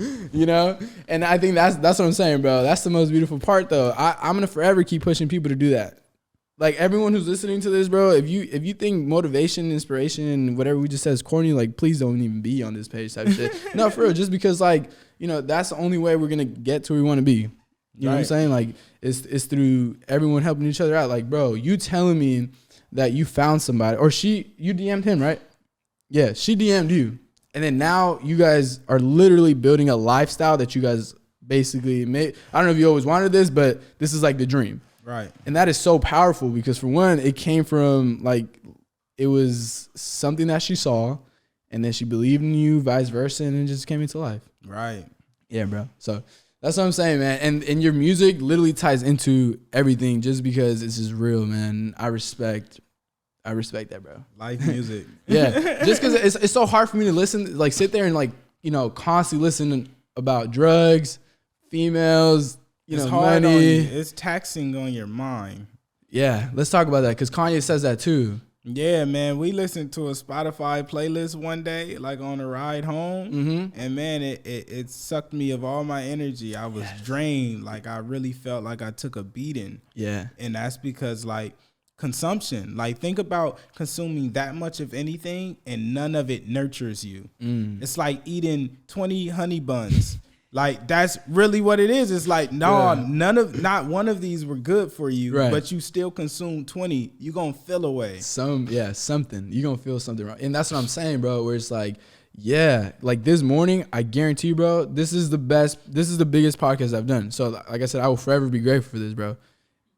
And I think that's what I'm saying, bro. That's the most beautiful part, though. I'm gonna forever keep pushing people to do that. Like, everyone who's listening to this, bro, if you think motivation, inspiration, whatever we just said is corny, like, please don't even be on this page type shit. No, for real, just because, like, that's the only way we're gonna get to where we want to be. You know what I'm saying? Like, it's through everyone helping each other out. Like, bro, you telling me that you found somebody, or you DM'd him, right? Yeah, she DM'd you. And then now you guys are literally building a lifestyle that you guys basically made. I don't know if you always wanted this, but this is like the dream. Right. And that is so powerful because, for one, it came from, like, it was something that she saw, and then she believed in you, vice versa, and it just came into life. Right. Yeah, bro. So that's what I'm saying, man. And your music literally ties into everything just because it's just real, man. I respect that, bro. Life music. Yeah. Just because it's so hard for me to listen, like, sit there and, like, constantly listen about drugs, females, it's hard money. On you. It's taxing on your mind. Yeah, let's talk about that because Kanye says that too. Yeah, man. We listened to a Spotify playlist one day, like on a ride home, and man, it sucked me of all my energy. I was drained. Like, I really felt like I took a beating. Yeah, and that's because, like, consumption. Like, think about consuming that much of anything and none of it nurtures you. It's like eating 20 honey buns. Like, that's really what it is. It's like, not one of these were good for you, but you still consume 20. You gonna feel away. Something. You gonna feel something wrong. And that's what I'm saying, bro, where it's like, yeah, like this morning, I guarantee you, bro, this is the biggest podcast I've done. So, like I said, I will forever be grateful for this, bro.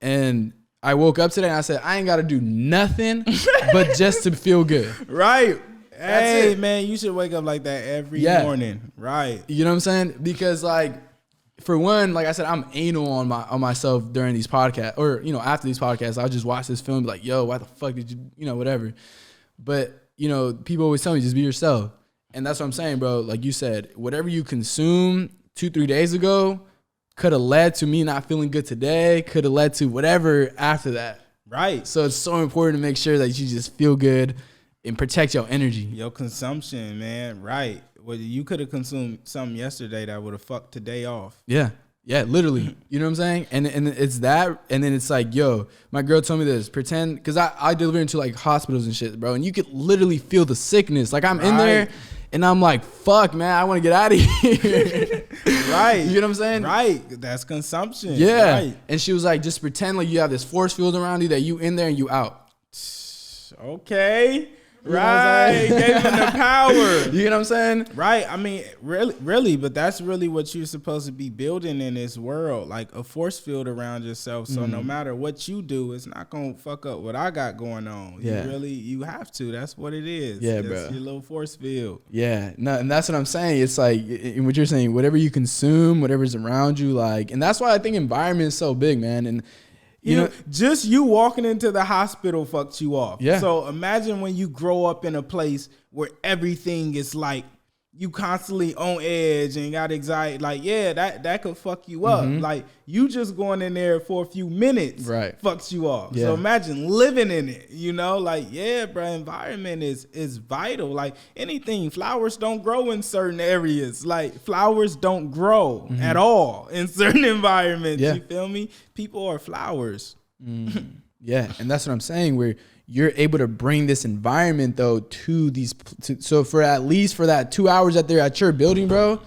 And I woke up today and I said, I ain't gotta do nothing but just to feel good. Right. Hey, man, you should wake up like that every morning. Right. You know what I'm saying? Because, like, for one, like I said, I'm anal on myself during these podcasts, or, after these podcasts, I'll just watch this film and be like, yo, why the fuck did you, whatever. But, people always tell me, just be yourself. And that's what I'm saying, bro. Like you said, whatever you consume 2-3 days ago could have led to me not feeling good today, could have led to whatever after that. Right. So it's so important to make sure that you just feel good and protect your energy. Your consumption, man. Right. Well, you could have consumed something yesterday that would have fucked today off. Yeah. Yeah, literally. You know what I'm saying? And it's that. And then it's like, yo, my girl told me this. Pretend, because I deliver into, like, hospitals and shit, bro. And you could literally feel the sickness. Like, I'm in there and I'm like, fuck, man, I want to get out of here. Right. You know what I'm saying? Right. That's consumption. Yeah. Right. And she was like, just pretend like you have this force field around you that you in there and you out. Okay. Right, gave him the power. You know what I'm saying? Right. I mean, really, but that's really what you're supposed to be building in this world, like a force field around yourself. So no matter what you do, it's not gonna fuck up what I got going on. Yeah. You have to. That's what it is. Yeah, that's bro. Your little force field. Yeah. No, and that's what I'm saying. It's like, in what you're saying, whatever you consume, whatever's around you, like, and that's why I think environment is so big, man. And you know, just you walking into the hospital fucks you off. Yeah. So imagine when you grow up in a place where everything is like you constantly on edge and got anxiety. Like, yeah, that could fuck you up. Like, you just going in there for a few minutes fucks you off. Yeah. So imagine living in it, like, yeah, bro, environment is vital. Like anything, flowers don't grow in certain areas. Like flowers don't grow at all in certain environments. Yeah. You feel me? People are flowers. Yeah. And that's what I'm saying, where you're able to bring this environment, though, to these. So for at least for that 2 hours that they're at your building, bro,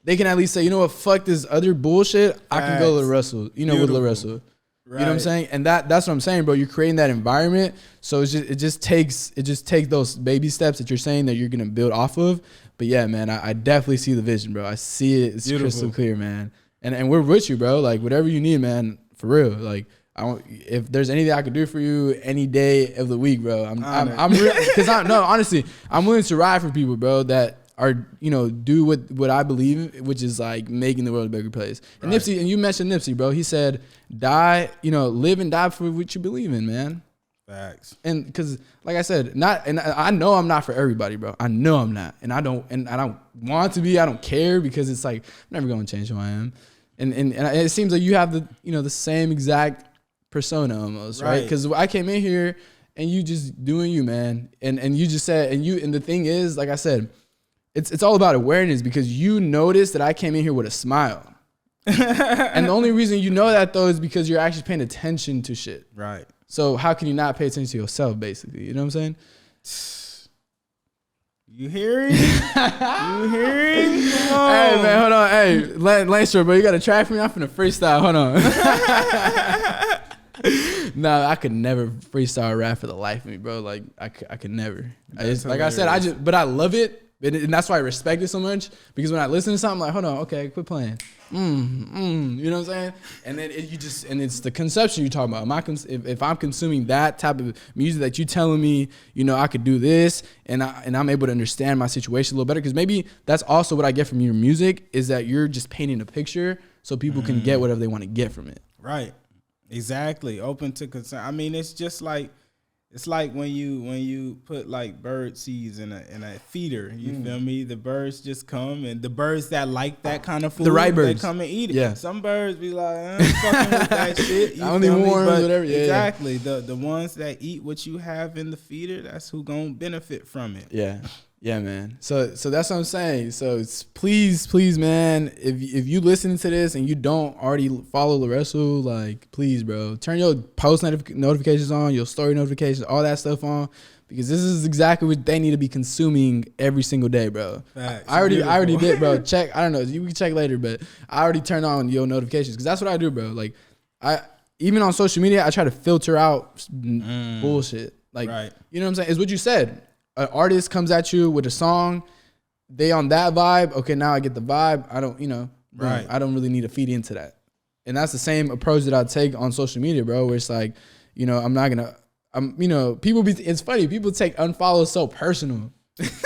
they can at least say, you know what, fuck this other bullshit. I can go to LaRussell, with LaRussell. Right. You know what I'm saying? And that's what I'm saying, bro. You're creating that environment. So it just takes those baby steps that you're saying that you're gonna build off of. But yeah, man, I definitely see the vision, bro. I see it. It's crystal clear, man. And we're with you, bro. Like whatever you need, man, for real. Like, if there's anything I could do for you any day of the week, bro, I'm real, because honestly, I'm willing to ride for people, bro, that are, do what I believe in, which is like making the world a better place. And Nipsey, and you mentioned Nipsey, bro. He said, live and die for what you believe in, man. Facts. And because, like I said, I know I'm not for everybody, bro. I know I'm not, and I don't want to be. I don't care because it's like I'm never gonna change who I am, and it seems like you have the same exact persona almost, right? Because I came in here and you just doing you, man, and you just said and the thing is, like I said, it's all about awareness because you noticed that I came in here with a smile. And the only reason you know that though is because you're actually paying attention to shit. Right. So how can you not pay attention to yourself, basically? You know what I'm saying? You hearing? You hearing? Hey, man, hold on. Hey, Langstroth, bro, you got a track for me? I'm finna freestyle. Hold on. Nah, I could never freestyle rap for the life of me, bro. Like, I could never. Like I said, but I love it. And that's why I respect it so much. Because when I listen to something, I'm like, hold on, okay, quit playing. You know what I'm saying? And then it's the conception you're talking about. If I'm consuming that type of music that you're telling me, I could do this, and I'm able to understand my situation a little better. Because maybe that's also what I get from your music is that you're just painting a picture so people can get whatever they want to get from it. Right. Exactly. Open to concern. I mean, it's just like. It's like when you put like bird seeds in a feeder, you feel me? The birds just come, and the birds that like that kind of food, the right birds, they come and eat it. Yeah. Some birds be like, I'm fucking with that shit. You only warm, whatever. Yeah, exactly. Yeah. The ones that eat what you have in the feeder, that's who gonna benefit from it. Yeah. Yeah, man. So that's what I'm saying. So it's please, man, if you listen to this and you don't already follow LaRussell, like, please, bro, turn your post notifications on, your story notifications, all that stuff on, because this is exactly what they need to be consuming every single day, bro. Facts. I already did, bro. Check. I don't know. You can check later, but I already turned on your notifications because that's what I do, bro. Like, even on social media, I try to filter out bullshit. Like, you know what I'm saying? It's what you said. An artist comes at you with a song, they on that vibe. Okay, now I get the vibe. I don't, I don't really need to feed into that. And that's the same approach that I take on social media, bro, where it's like, it's funny. People take unfollow so personal.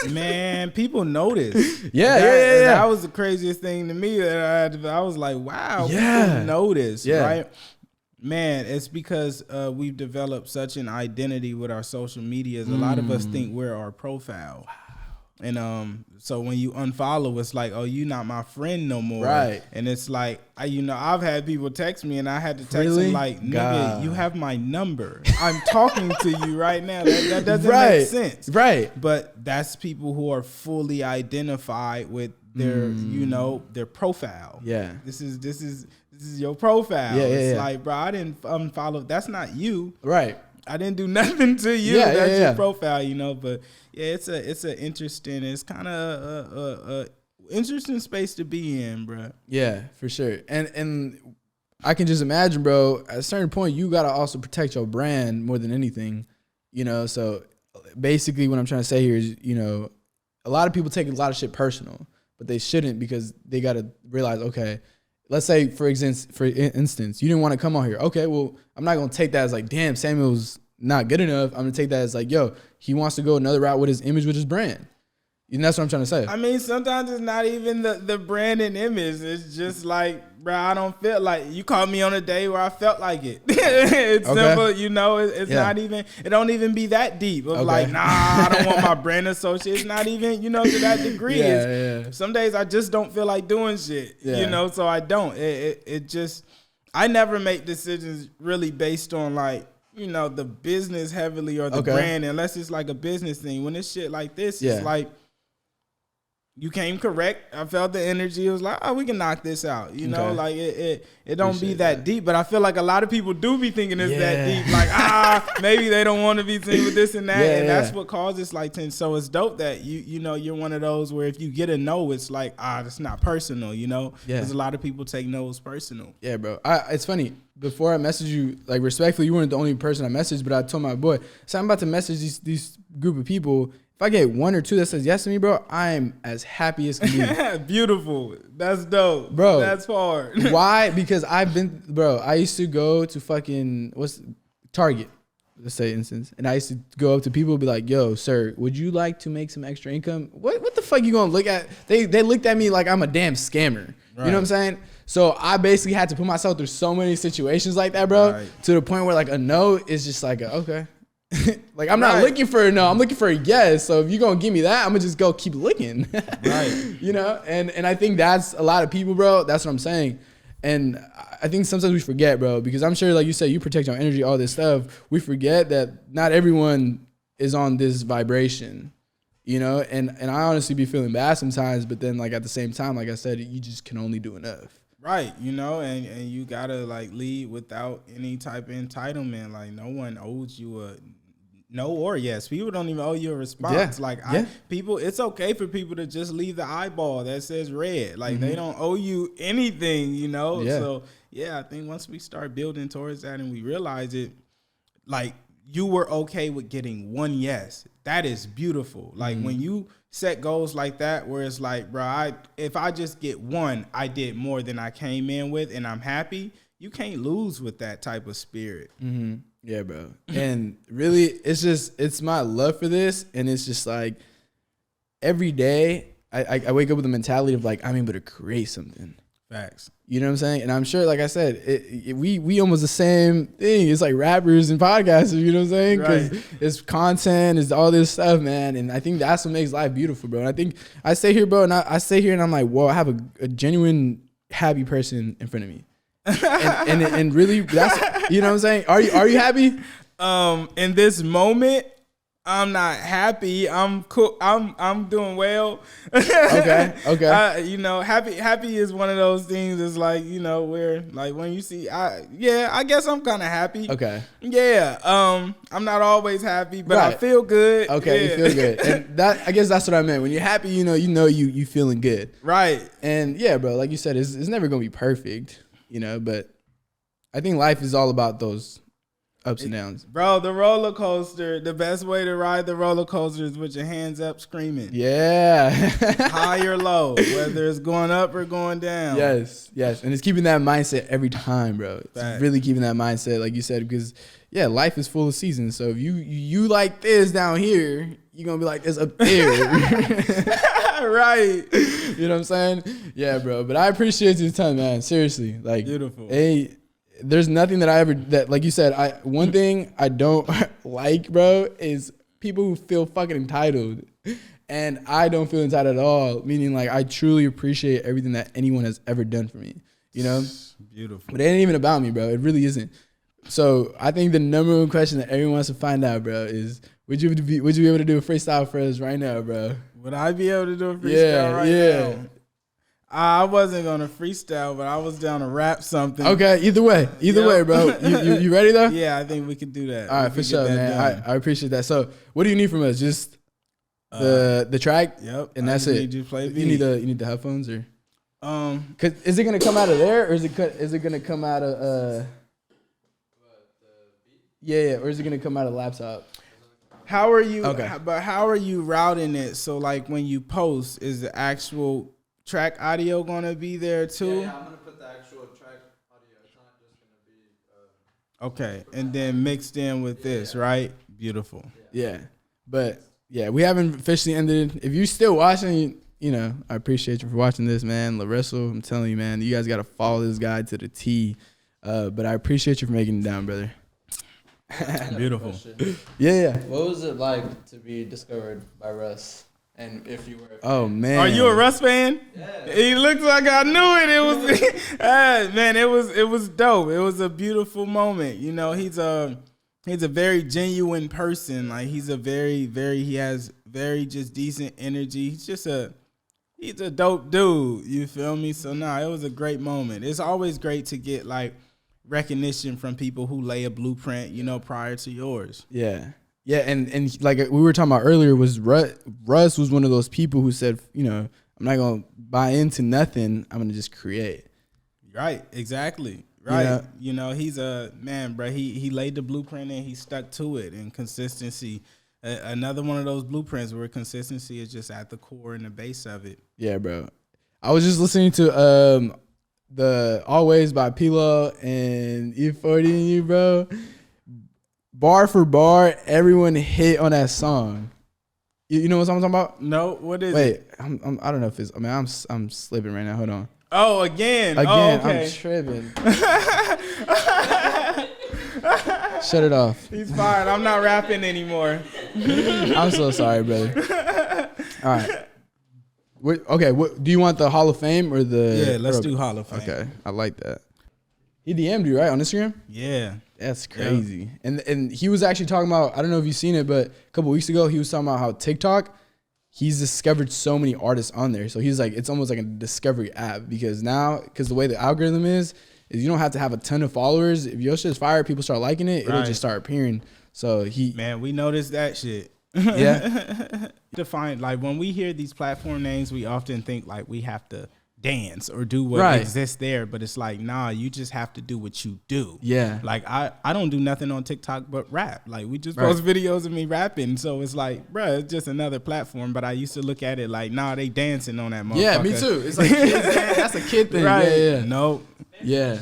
Man, people notice. Yeah. That was the craziest thing to me that I was like, wow, people notice, right? Man, it's because we've developed such an identity with our social medias. A lot of us think we're our profile. Wow. And so when you unfollow, it's like, oh, you're not my friend no more. Right. And it's like, I've had people text me and I had to text them like, nigga, you have my number. I'm talking to you right now. That doesn't make sense. Right. But that's people who are fully identified with their, their profile. Yeah. This is your profile. Yeah, it's like, bro, I didn't unfollow. That's not you. Right. I didn't do nothing to you. Yeah, that's your profile, But yeah, it's an interesting. It's kind of a interesting space to be in, bro. Yeah, for sure. And I can just imagine, bro. At a certain point, you gotta also protect your brand more than anything, So basically, what I'm trying to say here is, a lot of people take a lot of shit personal, but they shouldn't because they gotta realize, okay. Let's say, for instance, you didn't want to come on here. Okay, well, I'm not going to take that as like, damn, Samuel's not good enough. I'm going to take that as like, yo, he wants to go another route with his image, with his brand. And that's what I'm trying to say. I mean, sometimes it's not even the brand and image. It's just like, bro, I don't feel like you caught me on a day where I felt like it. It's simple, it's not even, it don't even be that deep of like, nah, I don't want my brand associated. It's not even, to that degree. Some days I just don't feel like doing shit, so I don't. It just, I never make decisions really based on like, the business heavily or the brand, unless it's like a business thing. When it's shit like this, it's like, you came correct. I felt the energy. It was like, oh, we can knock this out. Like it don't be that deep. But I feel like a lot of people do be thinking it's that deep. Like, maybe they don't want to be seen with this and that. And that's what causes like tension. So it's dope that you're one of those where if you get a no, it's like, it's not personal, Because a lot of people take no's personal. Yeah, bro. It's funny. Before I messaged you, like respectfully, you weren't the only person I messaged, but I told my boy, so I'm about to message these group of people. If I get one or two that says yes to me, bro, I'm as happy as can be. Beautiful. That's dope. Bro. That's hard. Why? Because I used to go to fucking, Target, let's say instance. And I used to go up to people and be like, yo, sir, would you like to make some extra income? What the fuck you gonna look at? They looked at me like I'm a damn scammer. Right. You know what I'm saying? So I basically had to put myself through so many situations like that, bro, to the point where like a no is just like, okay. Like, I'm not looking for a no, I'm looking for a yes. So if you're going to give me that, I'm going to just go keep looking. Right. You know? And I think that's a lot of people, bro. That's what I'm saying. And I think sometimes we forget, bro, because I'm sure, like you said, you protect your energy, all this stuff. We forget that not everyone is on this vibration, you know? And I honestly be feeling bad sometimes, but then, like, at the same time, like I said, you just can only do enough. Right, you know, and you gotta like lead without any type of entitlement. Like, no one owes you a no or yes. People don't even owe you a response. People, it's okay for people to just leave the eyeball that says red. Like, they don't owe you anything, you know. Yeah. So yeah, I think once we start building towards that and we realize it, like, you were okay with getting one yes. That is beautiful. Like, when you set goals like that, where it's like, bro, if I just get one, I did more than I came in with, and I'm happy. You can't lose with that type of spirit. Mm-hmm. Yeah, bro. And really, it's my love for this, and it's just like every day I wake up with the mentality of like, I'm able to create something. Facts. You know what I'm saying? And I'm sure, like I said, we almost the same thing. It's like rappers and podcasters, you know what I'm saying? Because it's content, it's all this stuff, man. And I think that's what makes life beautiful, bro. And I think I stay here, bro, and I stay here and I'm like, whoa, I have a genuine happy person in front of me. and really, that's, you know what I'm saying? Are you happy? In this moment, I'm not happy. I'm cool. I'm doing well. Okay. You know, happy is one of those things. It's like, you know, where like when you see, I guess I'm kind of happy. Okay. Yeah. I'm not always happy, but I feel good. Okay, yeah. You feel good, and that, I guess that's what I meant. When you're happy, you know you feeling good. Right. And yeah, bro, like you said, it's never gonna be perfect, you know, but I think life is all about those ups and downs. Bro, the roller coaster, the best way to ride the roller coaster is with your hands up screaming. Yeah. High or low, whether it's going up or going down. Yes. And it's keeping that mindset every time, bro. It's really keeping that mindset, like you said, because, yeah, life is full of seasons. So if you like this down here, you're going to be like this up there. Right. You know what I'm saying? Yeah, bro. But I appreciate your time, man. Seriously. Like, beautiful. Hey, there's nothing that like you said, one thing I don't like, bro, is people who feel fucking entitled. And I don't feel entitled at all, meaning like I truly appreciate everything that anyone has ever done for me, you know? Beautiful. But it ain't even about me, bro. It really isn't. So I think the number one question that everyone wants to find out, bro, is would you be able to do a freestyle for us right now, bro? Would I be able to do a freestyle right now? I wasn't gonna freestyle, but I was down to rap something. Okay, either way, bro. You ready though? Yeah, I think we could do that. All right, for sure, man. I appreciate that. So, what do you need from us? Just the track. Yep, and that's it. You play beat. You need the headphones or cause is it gonna come out of there or is it gonna come out of yeah, or is it gonna come out of laptop? How are you? Okay. But how are you routing it? So like when you post, is the actual track audio gonna be there too? Yeah, I'm gonna put the actual track audio. It's not just gonna be. Okay, and then mixed in with this, right? Beautiful. Yeah, but yeah, we haven't officially ended. If you still watching, you know, I appreciate you for watching this, man. LaRussell, I'm telling you, man, you guys gotta follow this guy to the T. But I appreciate you for making it down, brother. Beautiful. Yeah. What was it like to be discovered by Russ? And if you were a fan. Oh man, are you a Russ fan? Yeah. He looked like I knew it. It was man, it was dope. It was a beautiful moment. You know, he's a very genuine person. Like he has very just decent energy. He's a dope dude. You feel me? So it was a great moment. It's always great to get like recognition from people who lay a blueprint, you know, prior to yours. Yeah. Yeah, and like we were talking about earlier, was Russ was one of those people who said, you know, I'm not gonna buy into nothing. I'm gonna just create. Right, exactly. Right, you know he's a man, bro. He laid the blueprint and he stuck to it. And consistency, another one of those blueprints where consistency is just at the core and the base of it. Yeah, bro. I was just listening to the Always by P-Lo and E40 and you, bro. Bar for bar, everyone hit on that song. You know what I'm talking about? No, what is it? Wait, I don't know if it's. I mean, I'm slipping right now. Hold on. Oh, again. Oh, okay. I'm tripping. Shut it off. He's fired. I'm not rapping anymore. I'm so sorry, brother. All right. Do you want the Hall of Fame or the? Yeah, let's do Hall of Fame. Okay, I like that. He DM'd you, right, on Instagram? Yeah. That's crazy. Yeah. And he was actually talking about, I don't know if you've seen it, but a couple weeks ago, he was talking about how TikTok, he's discovered so many artists on there. So he's like, it's almost like a discovery app because the way the algorithm is you don't have to have a ton of followers. If your shit's fire, people start liking it, it'll just start appearing. So Man, we noticed that shit. Yeah. Define, like when we hear these platform names, we often think like we have to dance or do what exists there, but it's like, nah, you just have to do what you do. Yeah. Like I don't do nothing on TikTok but rap. Like we just post videos of me rapping. So it's like, bruh, it's just another platform. But I used to look at it like, nah, they dancing on that motherfucker. Yeah, me too. It's like that's a kid thing. Right. Yeah. Nope. Yeah.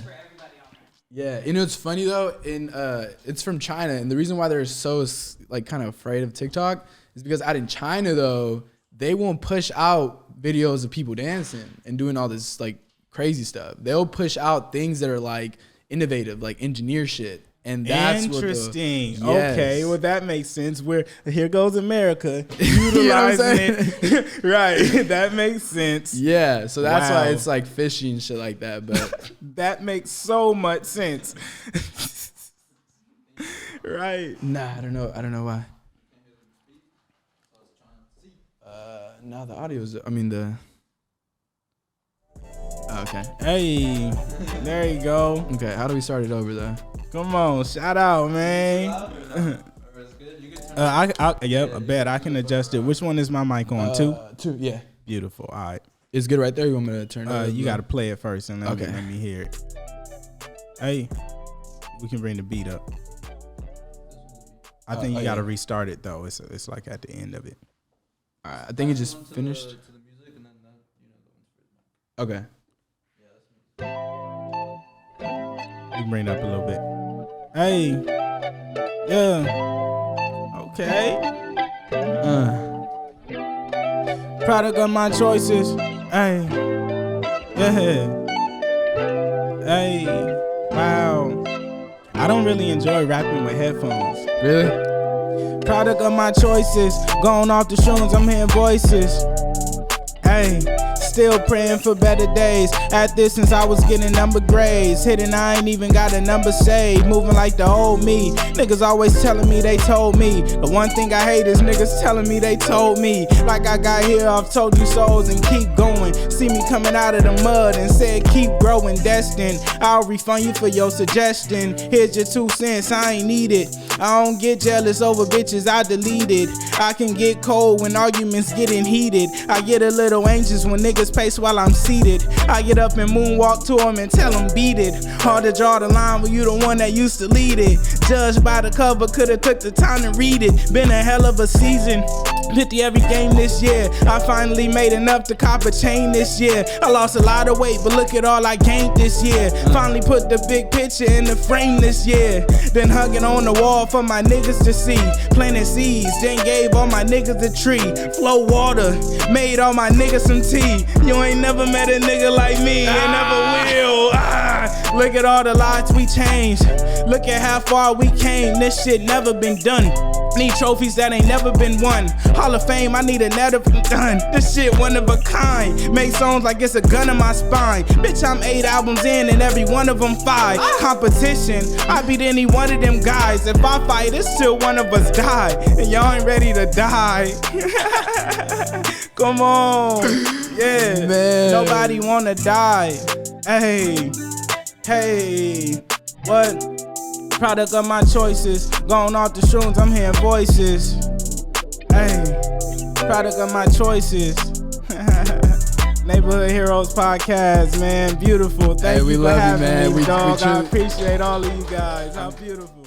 Yeah. You know, it's funny though, it's from China, and the reason why they're so like kind of afraid of TikTok is because out in China though, they won't push out videos of people dancing and doing all this like crazy stuff. They'll push out things that are like innovative, like engineer shit. And that's interesting. Okay, well that makes sense. Here goes America utilizing it. Right, that makes sense. Yeah, so that's why it's like fishy and shit like that. But that makes so much sense. Right. Nah, I don't know why. No, the audio's. Okay. Hey, there you go. Okay, how do we start it over though? Come on, shout out, man. I bet I can adjust it. Which one is my mic on? 2? 2, yeah. Beautiful. All right. It's good right there. You want me to turn it? You got to play it first and let me hear it. Hey, we can bring the beat up. I think you got to restart it though. It's like at the end of it. All right, I think it just finished. Okay. You can bring it up a little bit. Hey. Yeah. Okay. Product of my choices. Hey. Yeah. Hey. Wow. I don't really enjoy rapping with headphones. Really? Product of my choices. Going off the shrooms, I'm hearing voices. Hey. Still praying for better days. At this since I was getting number grades. Hitting, I ain't even got a number saved. Moving like the old me. Niggas always telling me they told me. The one thing I hate is niggas telling me they told me. Like I got here, I've told you souls and keep going. See me coming out of the mud and said keep growing, destined. I'll refund you for your suggestion. Here's your 2 cents, I ain't need it. I don't get jealous over bitches I deleted. I can get cold when arguments getting heated. I get a little anxious when niggas pace while I'm seated. I get up and moonwalk to them and tell them beat it. Hard to draw the line when you the one that used to lead it. Judged by the cover, could've took the time to read it. Been a hell of a season. 50 every game this year. I finally made enough to cop a chain this year. I lost a lot of weight, but look at all I gained this year. Finally put the big picture in the frame this year. Then hugging on the wall for my niggas to see. Planting seeds, then gave all my niggas a tree. Flow water, made all my niggas some tea. You ain't never met a nigga like me, and never will. Look at all the lives we changed. Look at how far we came. This shit never been done. Need trophies that ain't never been won. Hall of Fame, I need a never been done. This shit one of a kind. Make songs like it's a gun in my spine. Bitch, I'm 8 albums in and every one of them 5. Competition, I beat any one of them guys. If I fight, it's till one of us die. And y'all ain't ready to die. Come on. Yeah. Man. Nobody wanna die. Hey. Hey. What? Product of my choices. Going off the shrooms, I'm hearing voices. Hey, product of my choices. Neighborhood Heroes Podcast, man. Beautiful. Thank you for having me, dog. I appreciate all of you guys. How beautiful.